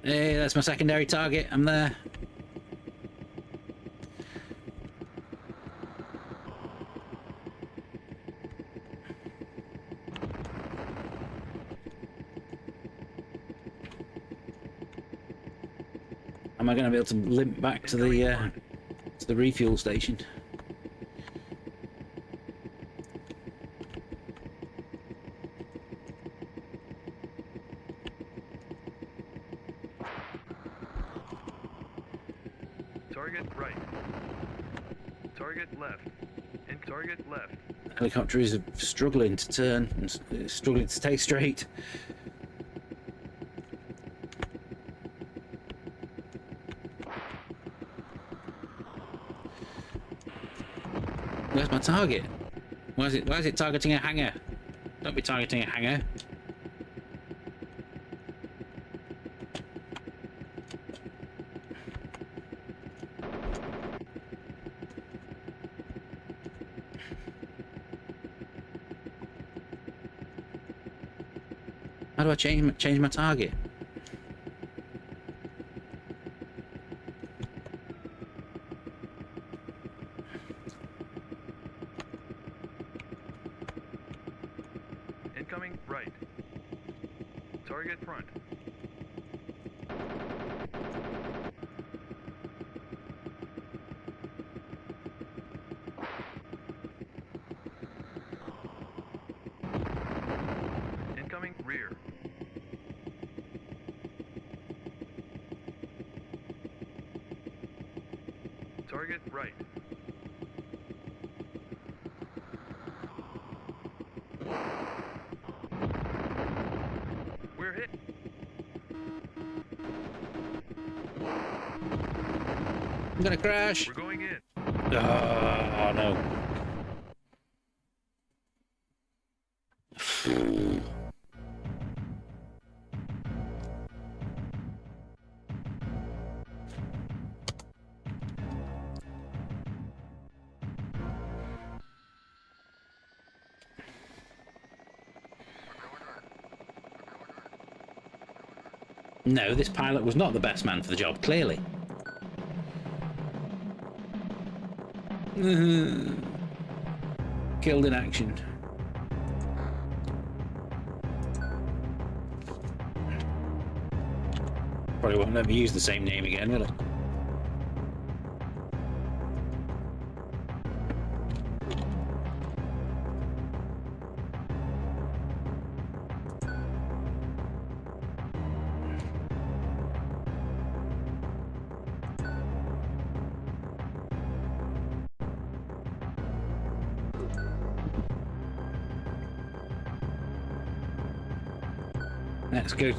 Hey, that's my secondary target. I'm there. Am I going to be able to limp back to the refuel station? Target right. Target left. And target left. Helicopter is struggling to turn and struggling to stay straight. Where's my target? Why is it targeting a hangar? Don't be targeting a hangar. How do I change my target? Incoming right. Target front. Incoming rear. Target right. We're hit. I'm gonna crash. We're going in. Oh no. No, this pilot was not the best man for the job, clearly. Killed in action. Probably won't let me use the same name again, will it?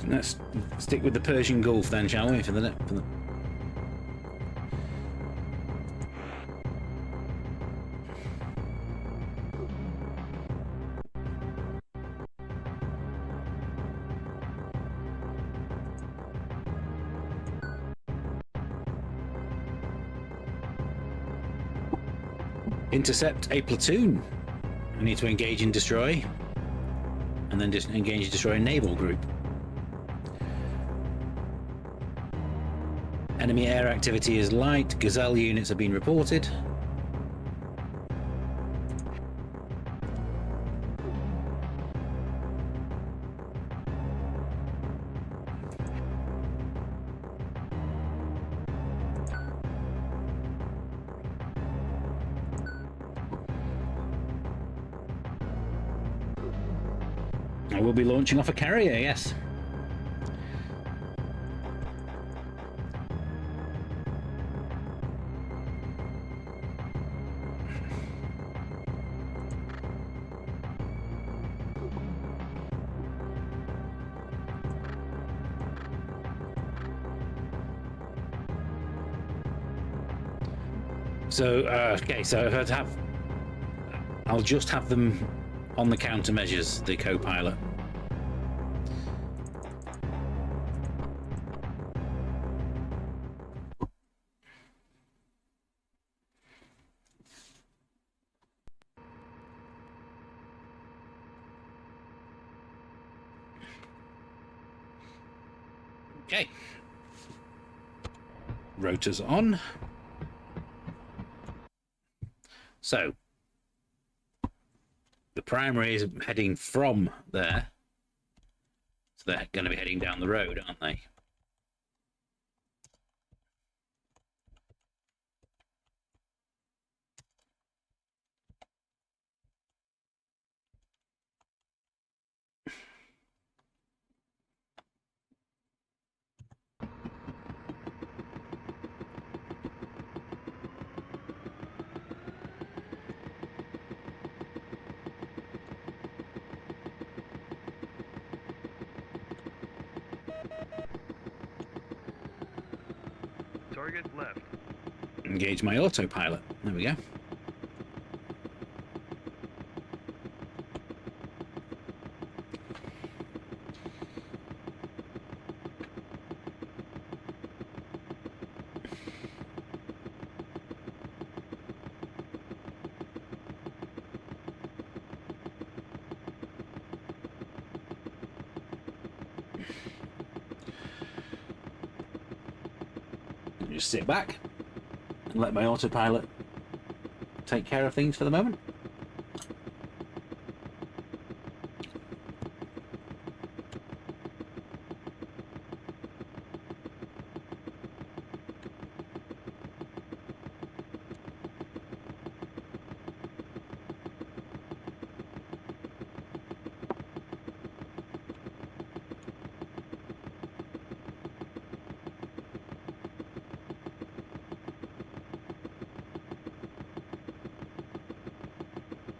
Let's stick with the Persian Gulf then, shall we? Intercept a platoon. I need to engage and destroy, and then just engage and destroy a naval group. Enemy air activity is light. Gazelle units have been reported. I will be launching off a carrier, yes. So, okay, so I'll just have them on the countermeasures, the co-pilot. Okay. Rotors on. So, the primary is heading from there. So they're going to be heading down the road, aren't they? Target left. Engage my autopilot. There we go. Just sit back and let my autopilot take care of things for the moment.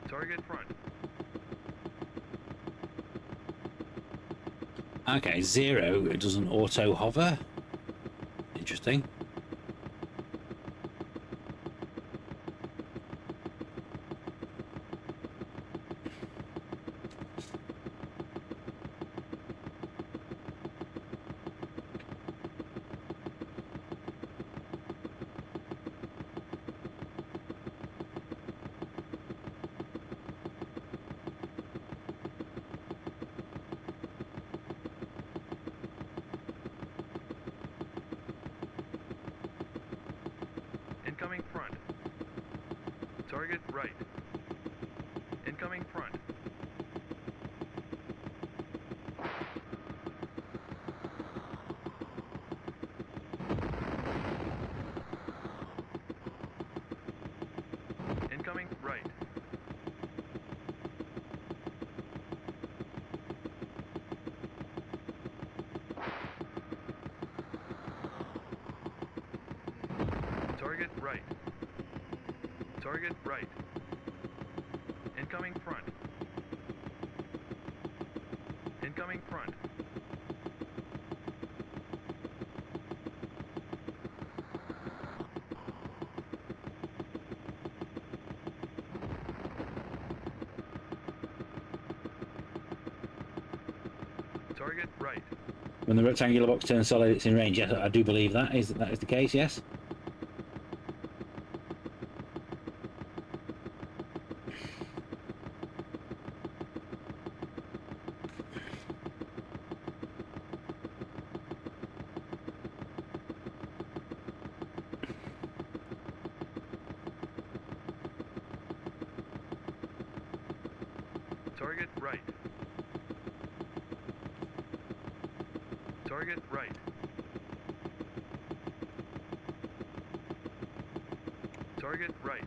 Target front. Okay, 0, it doesn't auto hover. Interesting. Incoming front. Target right. Incoming front. Incoming right. Target right. Target right. Incoming front. Incoming front. Target right. When the rectangular box turns solid, it's in range. Yes, I do believe that is the case. Yes. Target right. Target right. Target right.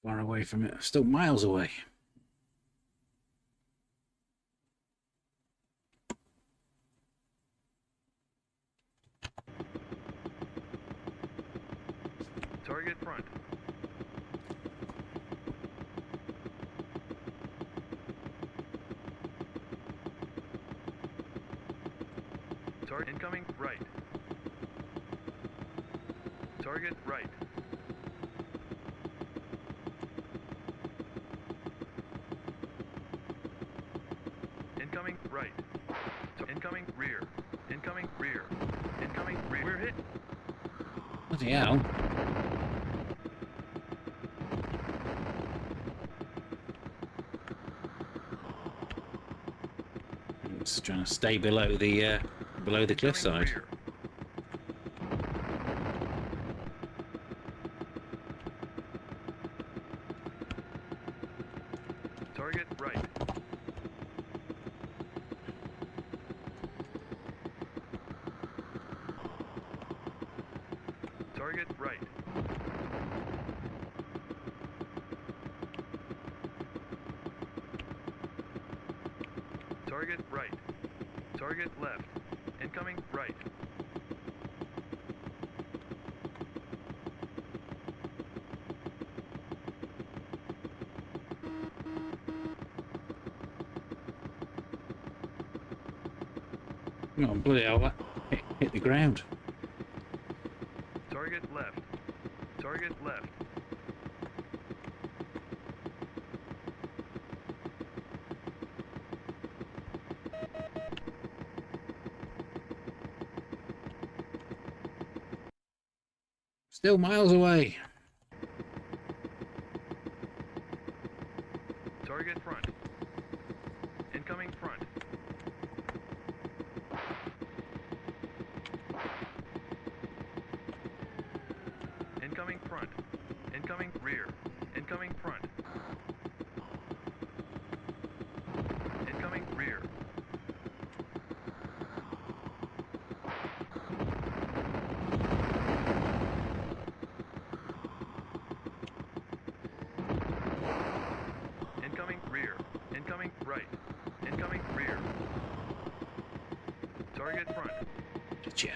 Far away from it. Still miles away. Target front. Target incoming right. Target right. Incoming right. Incoming rear. Incoming rear. Incoming rear. We're hit. Bloody hell. It's trying to stay below the cliffside. Rear. Target right. Target right. Target right. Target left. Incoming right. Oh, bloody hell, that hit the ground. Target left. Target left. Still miles away. Target front. Incoming front. Incoming front. Incoming rear. Incoming front. Incoming rear. Incoming rear. Incoming right. Incoming rear. Target front. Gotcha.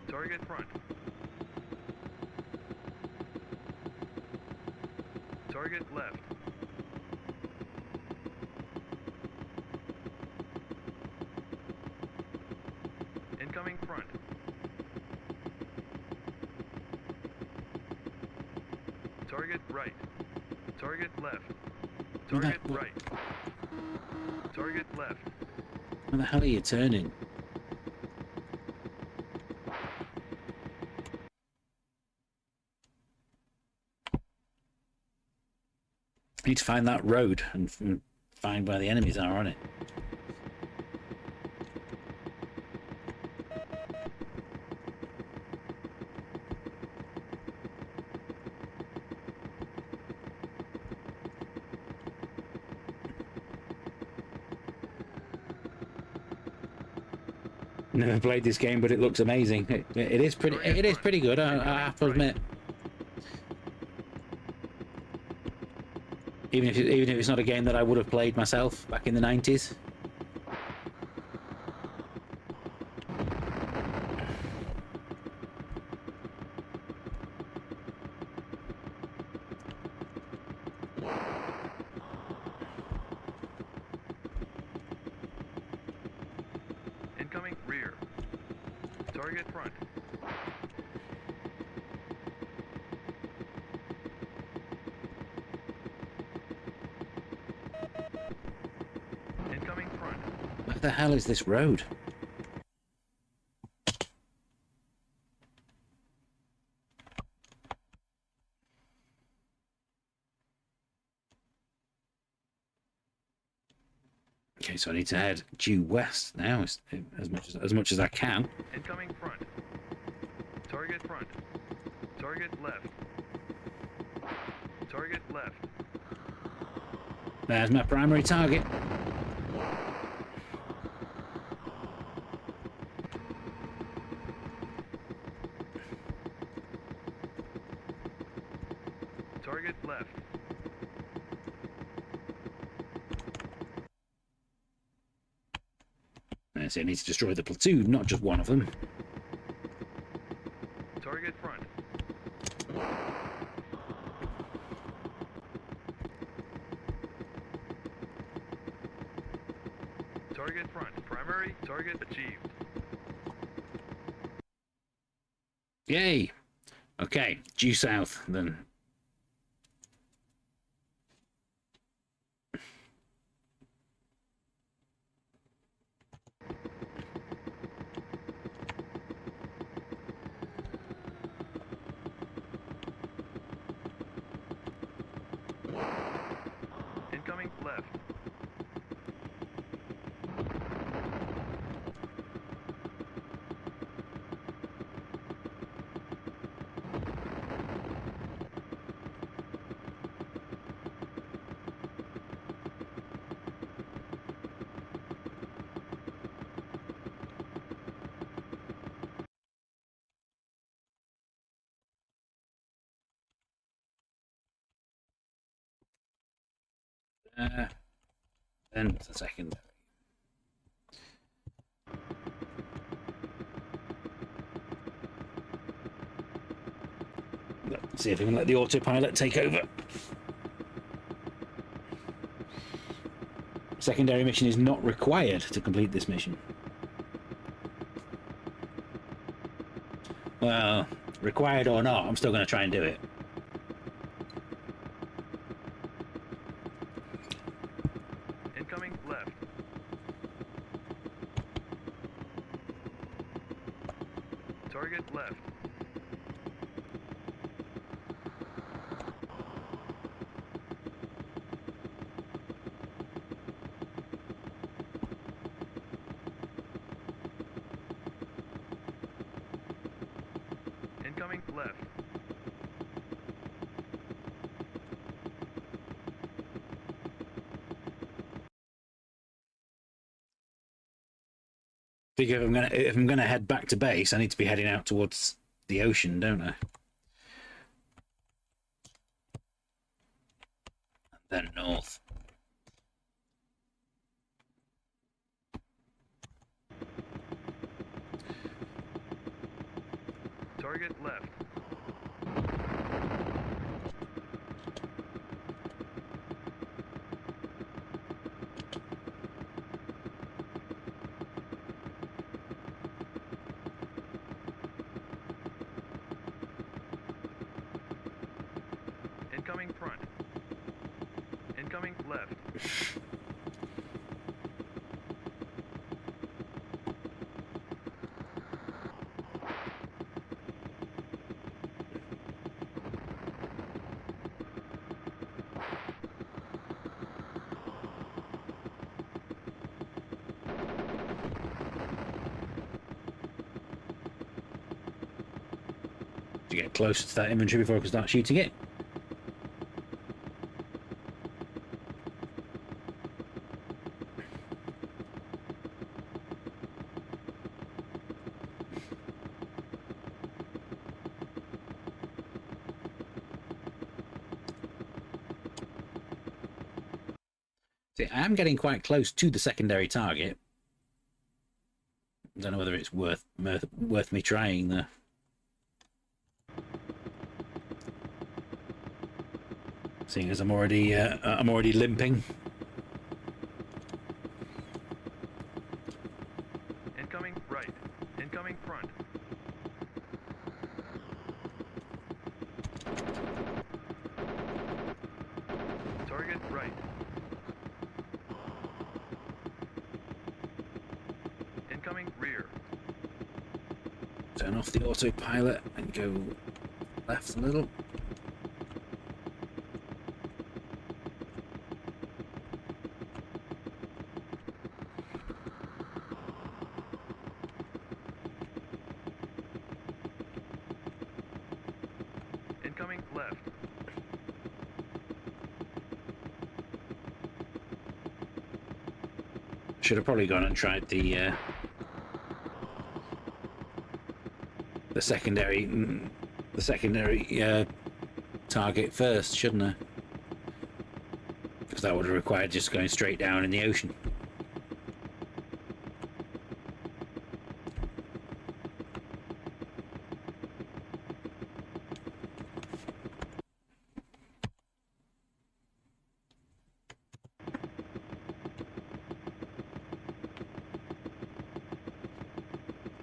Target front. Target left. Incoming front. Target right. Target left. Target right. Target left. Where the hell are you turning? I need to find that road and find where the enemies are on it. Never played this game, but it looks amazing. It is pretty. It is pretty good. I have to admit. Even if it's not a game that I would have played myself back in the 90s. Incoming rear. Target front. Incoming front. Where the hell is this road? Okay, so I need to head due west now, as much as I can. Incoming front. Target front. Target left. Target left. There's my primary target. Target left. So I need to destroy the platoon, not just one of them. Target front. Target front. Primary target achieved. Yay! Okay, due south then. Incoming left. Then the second. Let's see if we can let the autopilot take over. Secondary mission is not required to complete this mission. Well, required or not, I'm still going to try and do it. Incoming left. Target left. Incoming left. Think if I'm gonna head back to base, I need to be heading out towards the ocean, don't I? And then north. Target left. Incoming front. Incoming left. To get closer to that inventory before I can start shooting it. See, I am getting quite close to the secondary target. I don't know whether it's worth me trying though. Seeing as I'm already limping. Incoming right. Incoming front. Target right. Incoming rear. Turn off the autopilot and go left a little. Incoming left. Should have probably gone and tried the secondary target first, shouldn't I? Because that would have required just going straight down in the ocean.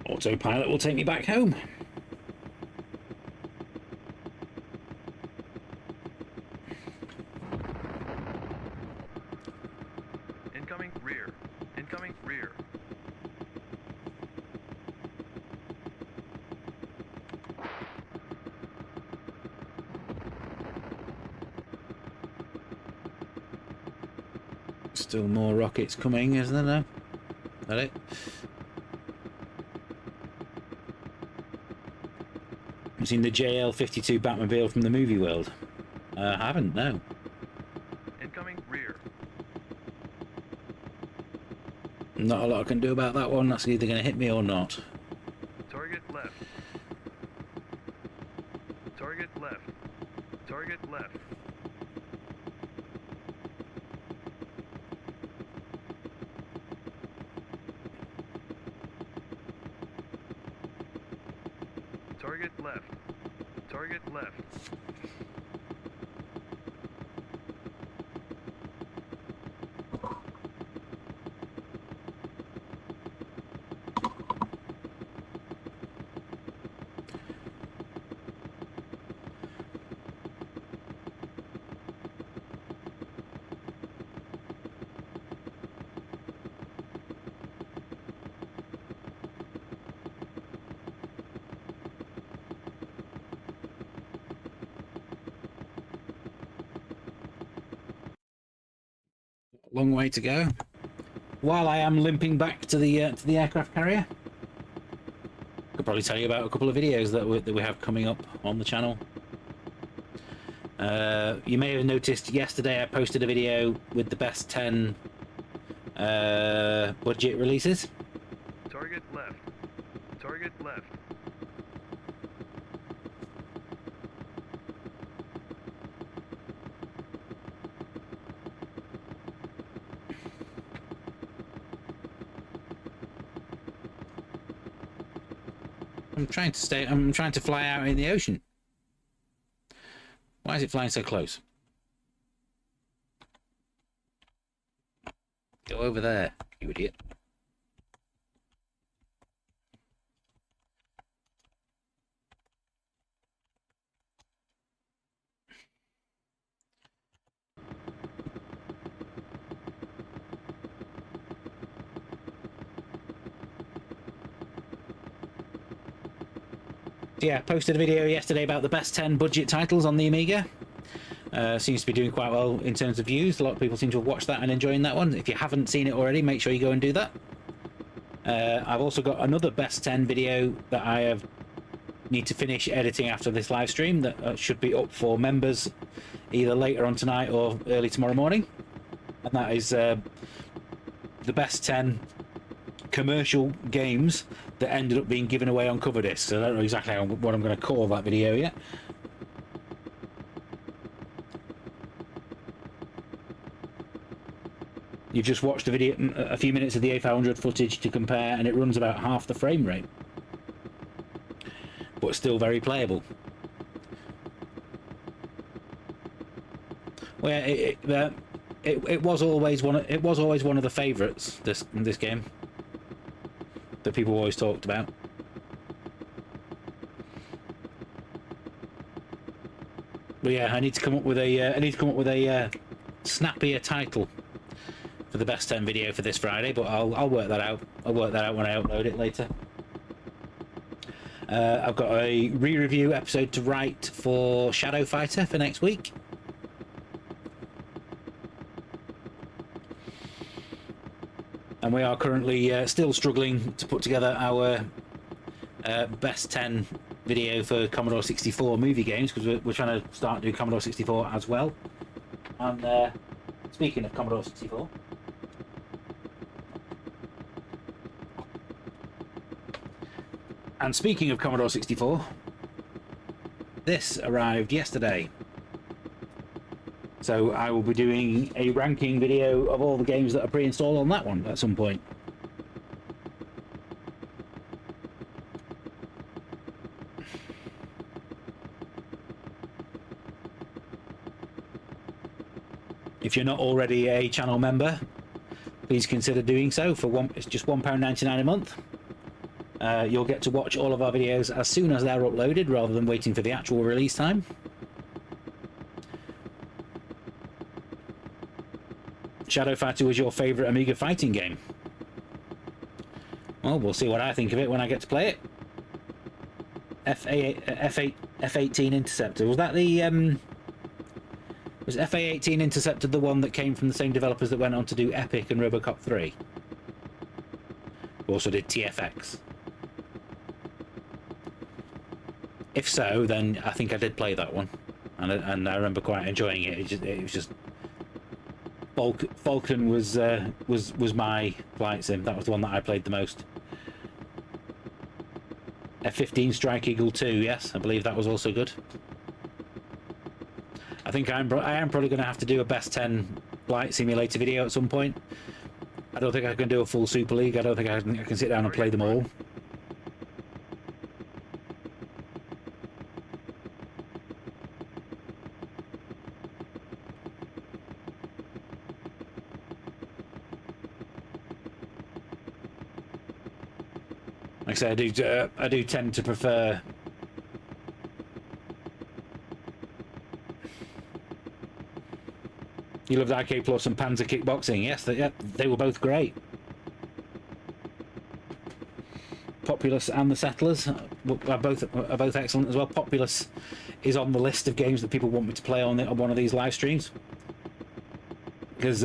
Autopilot will take me back home. Incoming rear. Incoming rear. Still more rockets coming, isn't there now? Is that it? I've seen the JL-52 Batmobile from the movie world. I haven't, no. Incoming rear. Not a lot I can do about that one. That's either going to hit me or not. Target left. Target left. Target left. Target left. Target left. Long way to go. While I am limping back to the aircraft carrier, I could probably tell you about a couple of videos that we have coming up on the channel. You may have noticed yesterday I posted a video with the best 10 budget releases. Target left. Target left. I'm trying to fly out in the ocean. Why is it flying so close? Go over there, you idiot. Yeah, posted a video yesterday about the best 10 budget titles on the Amiga. Seems to be doing quite well in terms of views. A lot of people seem to have watched that and enjoying that one. If you haven't seen it already, make sure you go and do that. I've also got another best 10 video that I need to finish editing after this live stream that should be up for members either later on tonight or early tomorrow morning. And that is the best 10 commercial games that ended up being given away on cover discs. I don't know exactly what I'm going to call that video yet. You've just watched a few minutes of the A500 footage to compare, and it runs about half the frame rate, but still very playable. Well, it was always one of the favourites. This game that people always talked about. But yeah, I need to come up with a snappier title for the best 10 video for this Friday, but I'll work that out. I'll work that out when I upload it later. I've got a re-review episode to write for Shadow Fighter for next week. And we are currently still struggling to put together our best 10 video for Commodore 64 movie games, because we're trying to start doing Commodore 64 as well. And speaking of Commodore 64, this arrived yesterday. So I will be doing a ranking video of all the games that are pre-installed on that one at some point. If you're not already a channel member, please consider doing so. It's just £1.99 a month. You'll get to watch all of our videos as soon as they're uploaded, rather than waiting for the actual release time. Shadow Fighter was your favourite Amiga fighting game? Well, we'll see what I think of it when I get to play it. F-18 Interceptor, was that the was FA-18 Interceptor the one that came from the same developers that went on to do Epic and Robocop 3? Also did TFX. If so, then I think I did play that one, and I remember quite enjoying it. It was just Falcon was my flight sim. That was the one that I played the most. F-15 Strike Eagle 2, yes, I believe that was also good. I think I am probably going to have to do a best 10 flight simulator video at some point. I don't think I can do a full Super League. I don't think I can sit down and play them all. Like I say, I do tend to prefer You loved IK Plus and Panzer Kickboxing. Yes, they were both great. Populous and the Settlers are both excellent as well. Populous is on the list of games that people want me to play on one of these live streams, because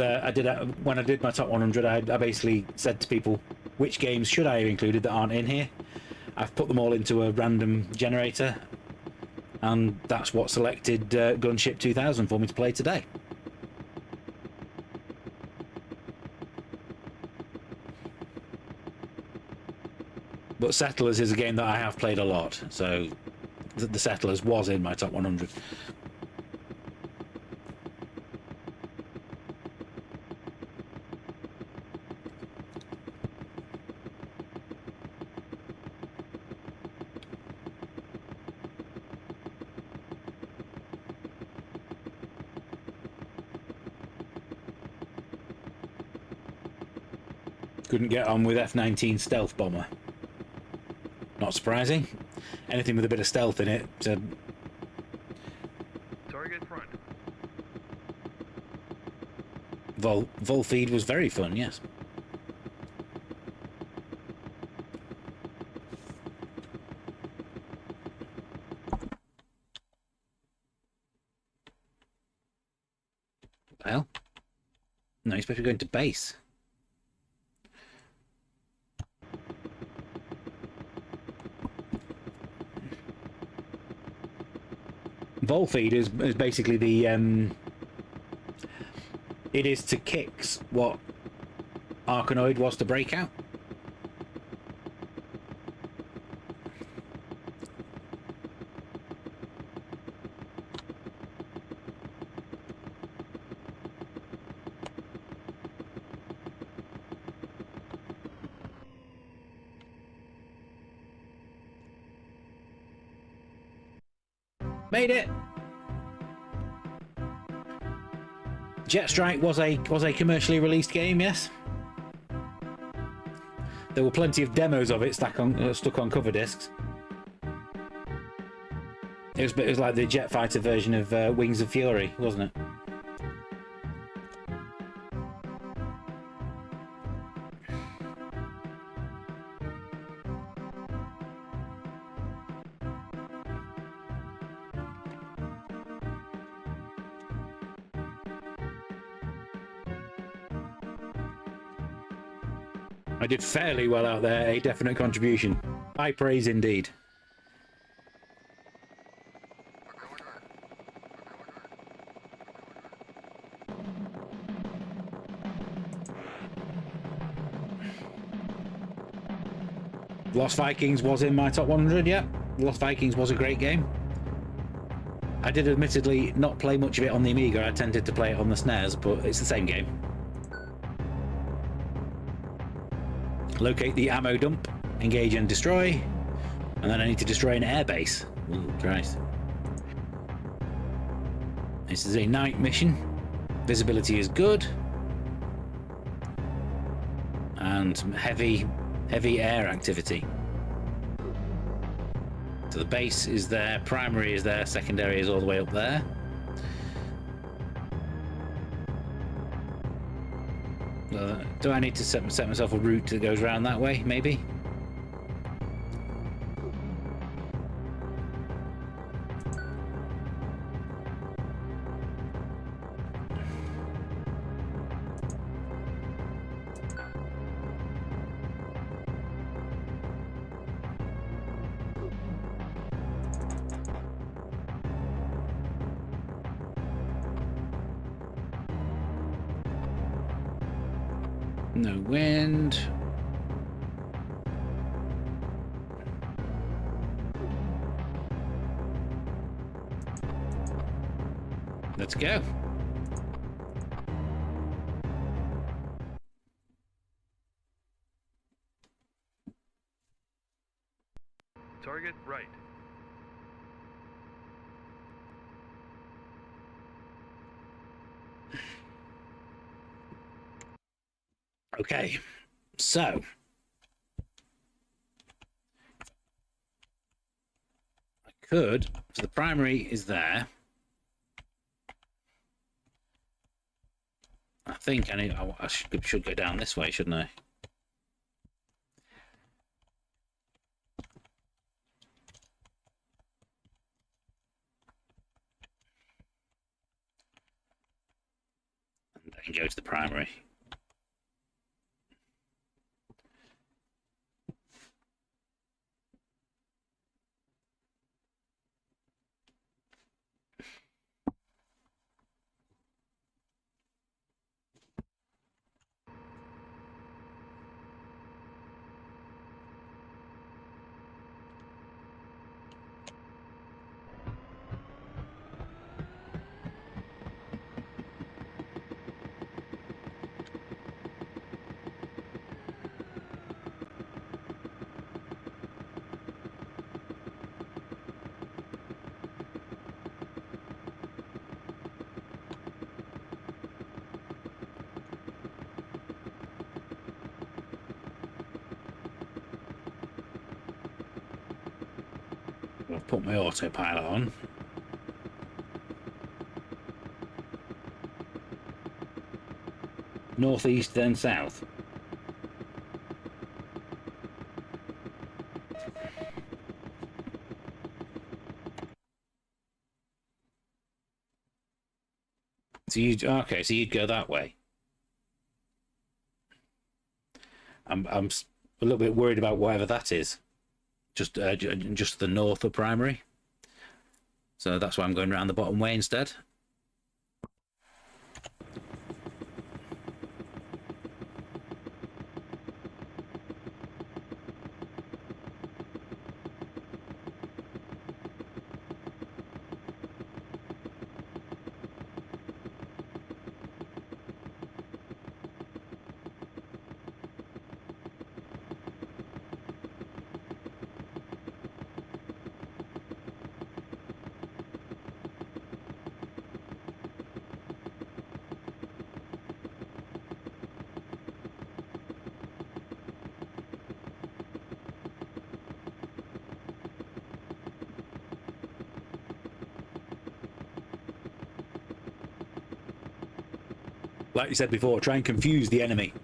when I did my top 100, I basically said to people, which games should I have included that aren't in here? I've put them all into a random generator, and that's what selected Gunship 2000 for me to play today. But Settlers is a game that I have played a lot, so the Settlers was in my top 100. Couldn't get on with F-19 Stealth Bomber. Not surprising. Anything with a bit of stealth in it. Target front. Vol feed was very fun, yes. Well, no, you're supposed to be going to base. Vol feed is basically the it is to Kix what Arkanoid was to Breakout. Made it. Jet Strike was a commercially released game, yes. There were plenty of demos of it stuck on cover discs. It was like the jet fighter version of Wings of Fury, wasn't it? I did fairly well out there, a definite contribution. High praise indeed. Lost Vikings was in my top 100, yeah. Lost Vikings was a great game. I did admittedly not play much of it on the Amiga, I tended to play it on the SNES, but it's the same game. Locate the ammo dump, engage and destroy, and then I need to destroy an airbase. Ooh, Christ. This is a night mission. Visibility is good. And heavy air activity. So the base is there, primary is there, secondary is all the way up there. Do I need to set myself a route that goes around that way, maybe? No wind. Let's go. Target right. Okay, so I could. So the primary is there. I think I should go down this way, shouldn't I? And and go to the primary. I've put my autopilot on. Northeast, then south. So you'd go that way. I'm a little bit worried about whatever that is. Just the north of primary. So that's why I'm going around the bottom way instead. Like you said before, try and confuse the enemy.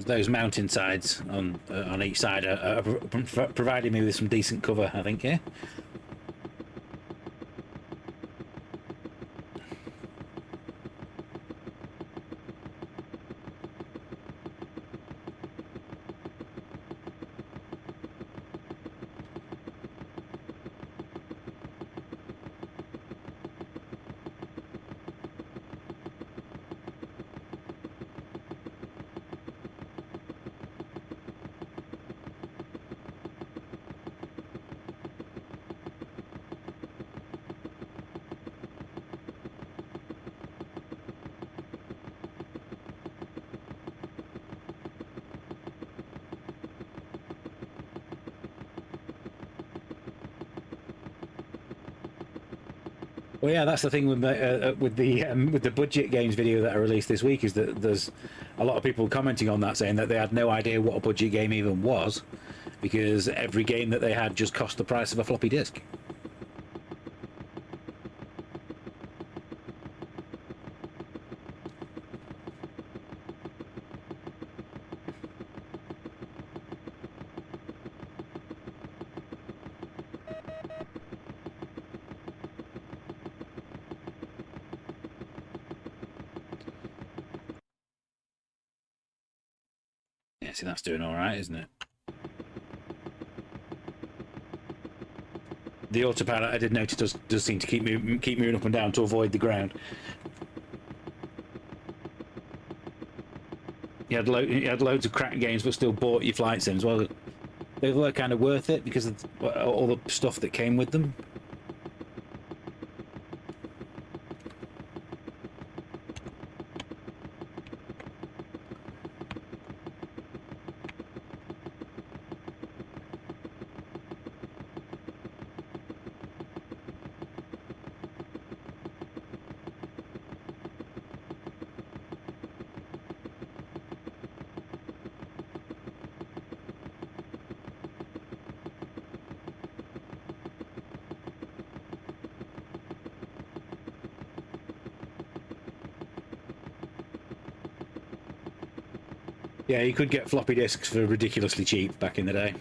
Those mountainsides on each side are providing me with some decent cover, I think, yeah? Well, yeah, that's the thing with the budget games video that I released this week, is that there's a lot of people commenting on that, saying that they had no idea what a budget game even was, because every game that they had just cost the price of a floppy disk. Yeah, see, that's doing all right, isn't it? The autopilot, I did notice, does seem to keep moving up and down to avoid the ground. You had loads of crap games, but still bought your flight sims. Well, they were kind of worth it because of all the stuff that came with them. Yeah, you could get floppy disks for ridiculously cheap back in the day.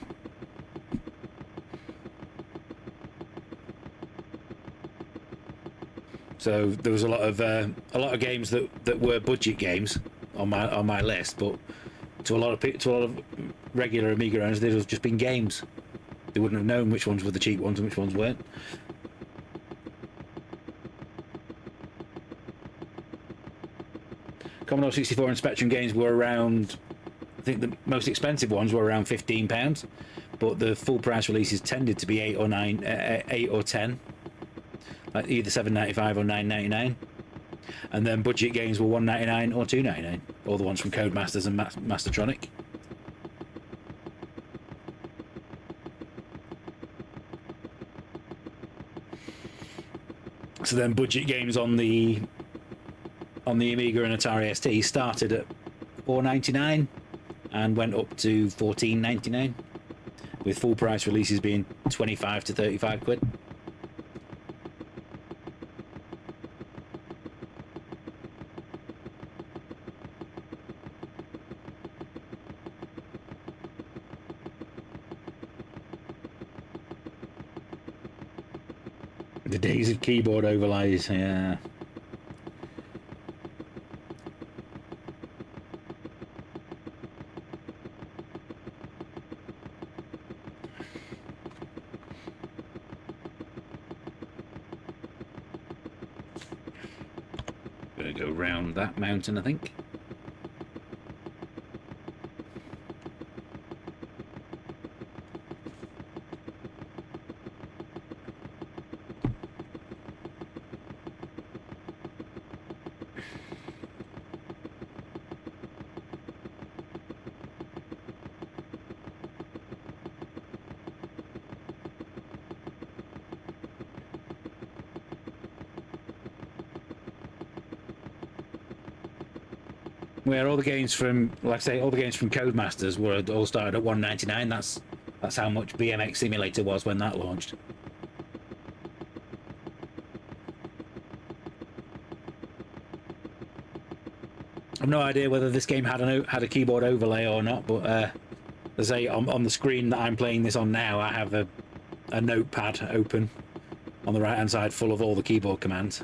So there was a lot of games that were budget games on my list, but to a lot of regular Amiga owners, they'd have just been games. They wouldn't have known which ones were the cheap ones and which ones weren't. Commodore 64 and Spectrum games were around, I think the most expensive ones were around £15, but the full price releases tended to be 8 or 10, like either £7.95 or £9.99. And then budget games were £1.99 or £2.99, all the ones from Codemasters and Mastertronic. So then budget games on the Amiga and Atari ST started at $4.99 and went up to $14.99, with full price releases being 25 to 35 quid. The days of keyboard overlays, yeah. Gonna go round that mountain, I think. Where all the games from, like I say, all the games from Codemasters were all started at $1.99. That's how much BMX Simulator was when that launched. I've no idea whether this game had a keyboard overlay or not, but as I say, on the screen that I'm playing this on now, I have a notepad open on the right hand side full of all the keyboard commands.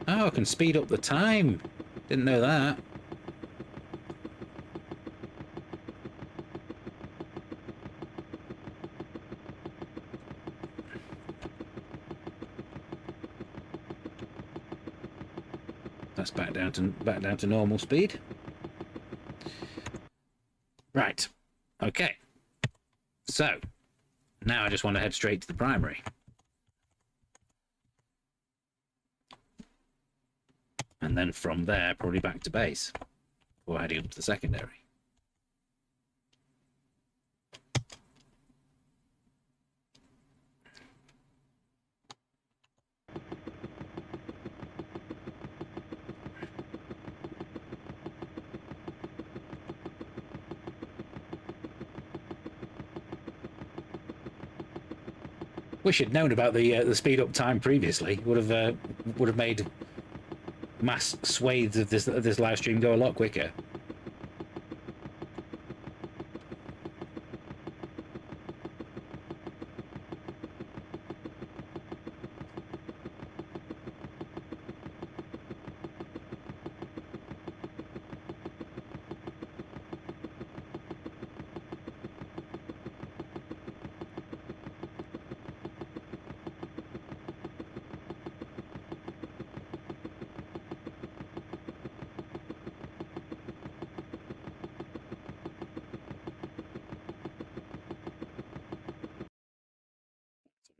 Oh, I can speed up the time. Didn't know that. That's back down to normal speed. Right. Okay. So now I just want to head straight to the primary. And then from there, probably back to base, or heading up to the secondary. Wish you'd known about the speed up time previously. Would have made mass swathes of this live stream go a lot quicker.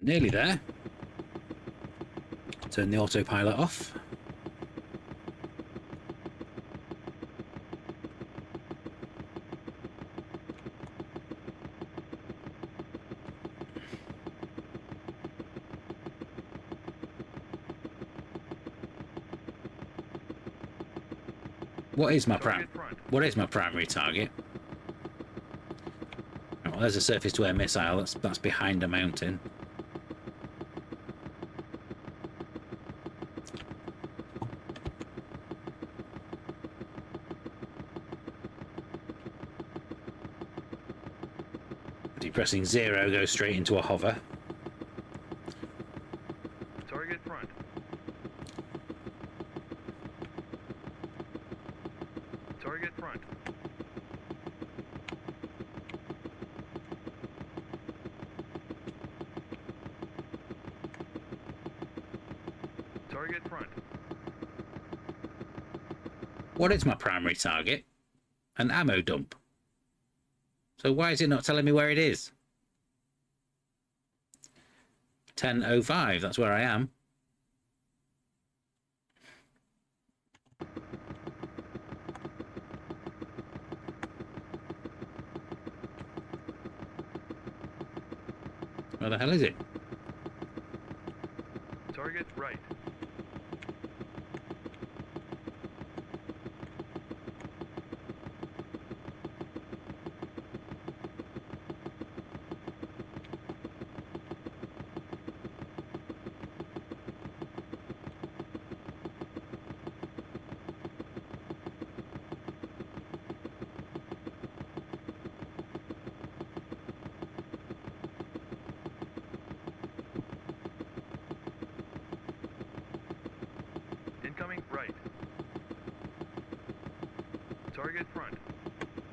Nearly there. Turn the autopilot off. What is my primary target? Oh, there's a surface-to-air missile. That's behind a mountain. Depressing 0 goes straight into a hover. Target front. Target front. Target front. What is my primary target? An ammo dump. So why is it not telling me where it is? 10:05, that's where I am. Where the hell is it? Target right. Incoming right. Target front.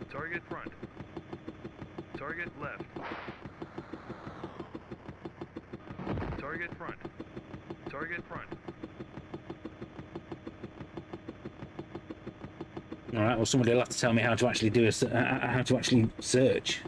Target front. Target left. Target front. Target front. All right. Well, somebody will have to tell me how to actually do how to actually search.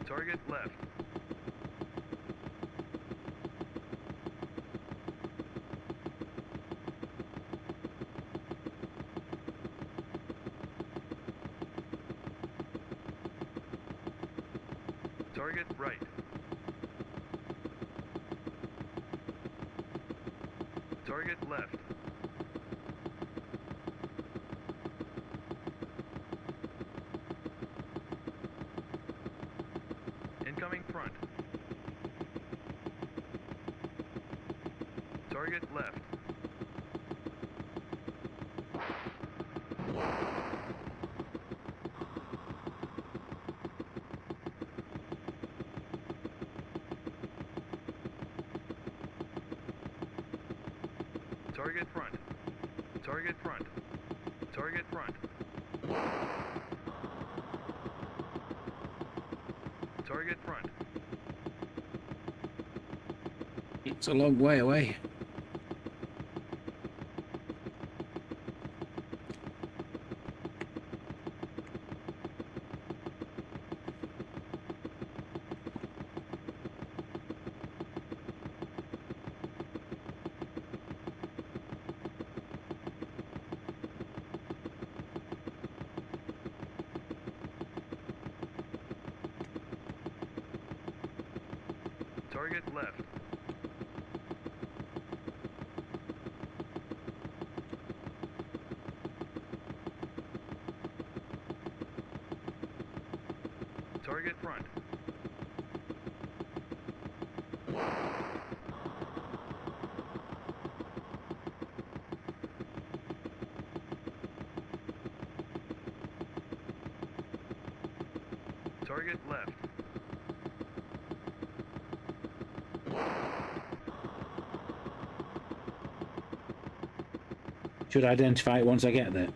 Target left. Target right. Target left. Incoming front. Target left. Target front. Target front. Target front. Target front. It's a long way away. Target left. Target front. Target left. Should identify it once I get there.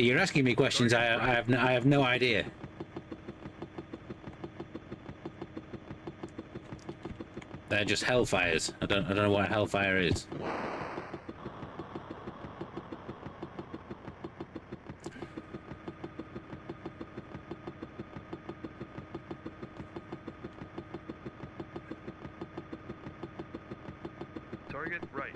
See, you're asking me questions. I have no idea. They're just hellfires. I don't know what hellfire is. Target right.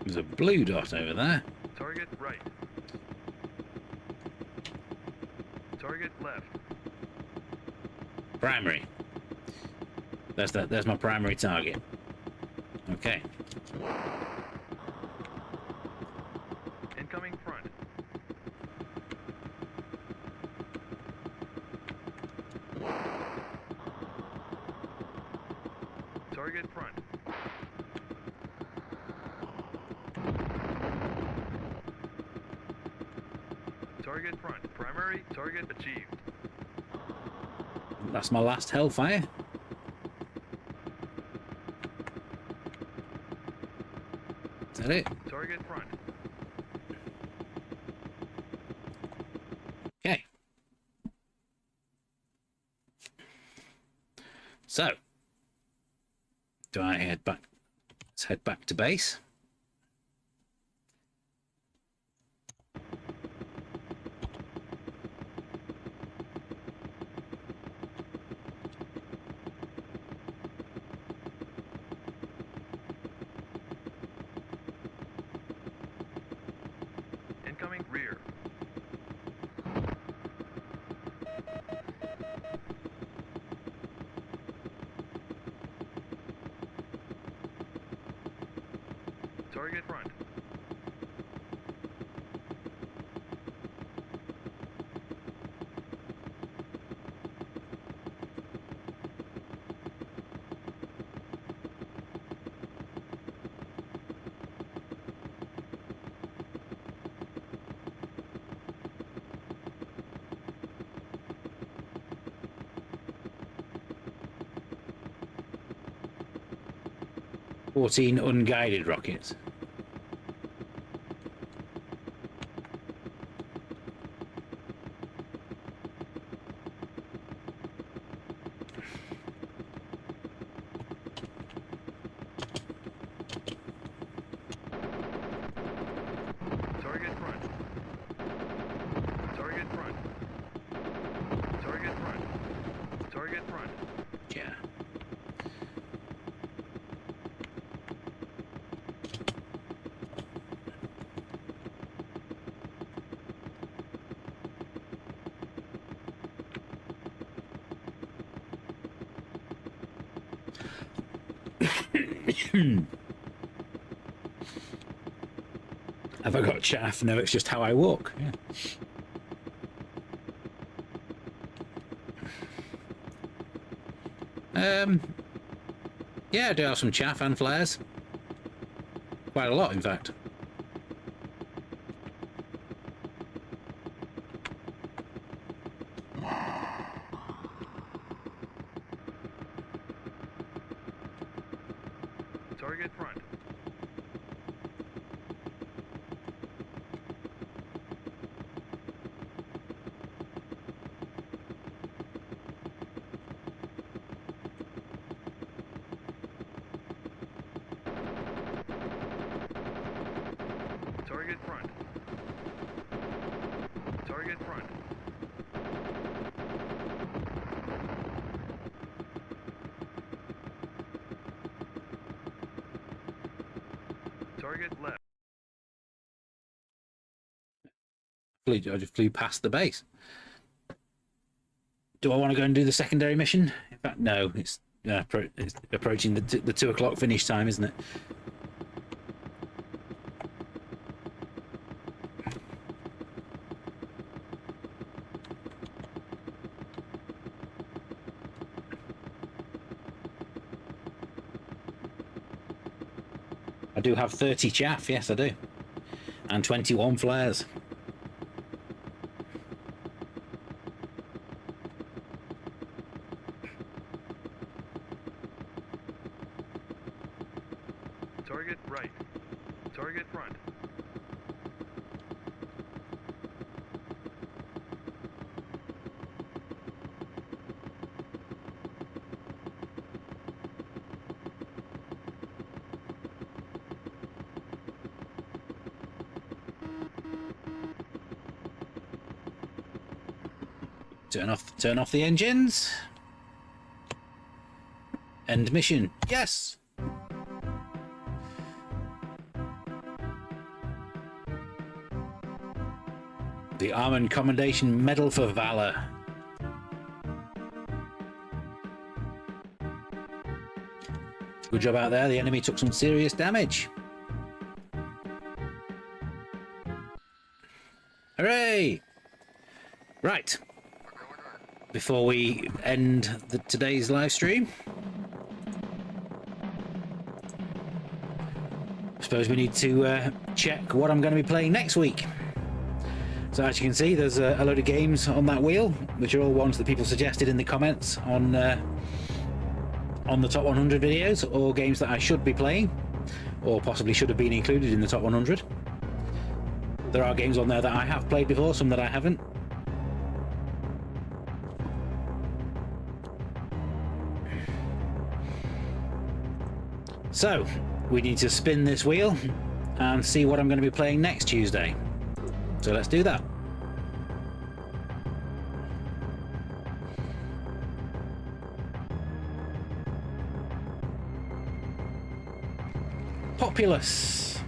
There's a blue dot over there. Target right. Target left. Primary. There's my primary target. Okay. Incoming front. Target front. Target front. Primary target achieved. That's my last hellfire. Is that it? Target front. Okay. So, do I head back? Let's head back to base. Incoming rear. Target front. "14 unguided rockets." Target front. Target front. Target front. Target front. Yeah. Have I got chaff? No, it's just how I walk. Yeah. Yeah, I do have some chaff and flares. Quite a lot, in fact. Target front. Target front. Target front. Target left. I just flew past the base. Do I want to go and do the secondary mission? In fact, no. It's approaching the 2 o'clock finish time, isn't it? I do have 30 chaff, yes I do. And 21 flares. Target right. Target front. Turn off the engines. End mission. Yes. The Armand Commendation Medal for Valor. Good job out there. The enemy took some serious damage. Hooray! Right. Before we end today's live stream, I suppose we need to check what I'm going to be playing next week. So as you can see, there's a load of games on that wheel, which are all ones that people suggested in the comments on the top 100 videos, or games that I should be playing, or possibly should have been included in the top 100. There are games on there that I have played before, some that I haven't. So, we need to spin this wheel and see what I'm going to be playing next Tuesday. So let's do that. Populous.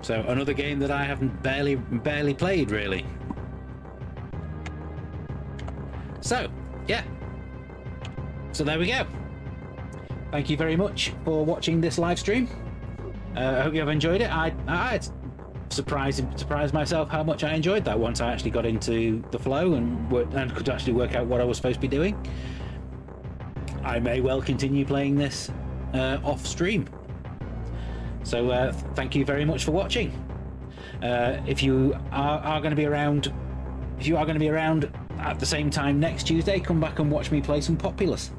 So another game that I haven't barely played really. So yeah, so there we go. Thank you very much for watching this live stream. I hope you have enjoyed it. I surprised myself how much I enjoyed that once I actually got into the flow and could actually work out what I was supposed to be doing. I may well continue playing this off stream. So thank you very much for watching. If you are going to be around, at the same time next Tuesday, come back and watch me play some Populous.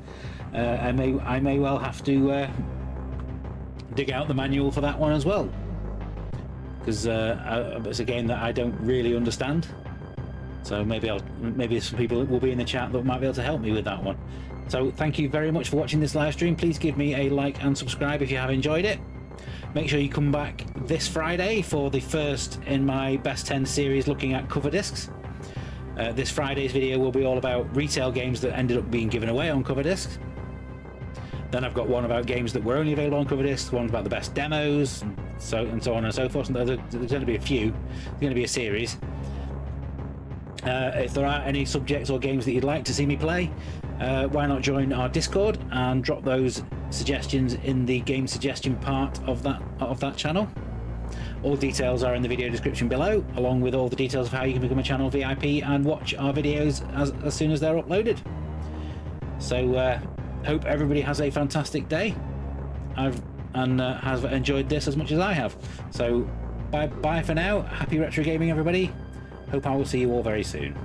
I may well have to dig out the manual for that one as well, because it's a game that I don't really understand. So maybe some people will be in the chat that might be able to help me with that one. So thank you very much for watching this live stream. Please give me a like and subscribe if you have enjoyed it. Make sure you come back this Friday for the first in my Best 10 series looking at cover discs. This Friday's video will be all about retail games that ended up being given away on cover discs. Then I've got one about games that were only available on cover discs, one about the best demos, and so on and so forth. And there's going to be a few. There's going to be a series. If there are any subjects or games that you'd like to see me play, why not join our Discord and drop those suggestions in the game suggestion part of that channel. All details are in the video description below, along with all the details of how you can become a channel VIP and watch our videos as soon as they're uploaded. So hope everybody has a fantastic day has enjoyed this as much as I have. So bye for now. Happy retro gaming, everybody. Hope I will see you all very soon.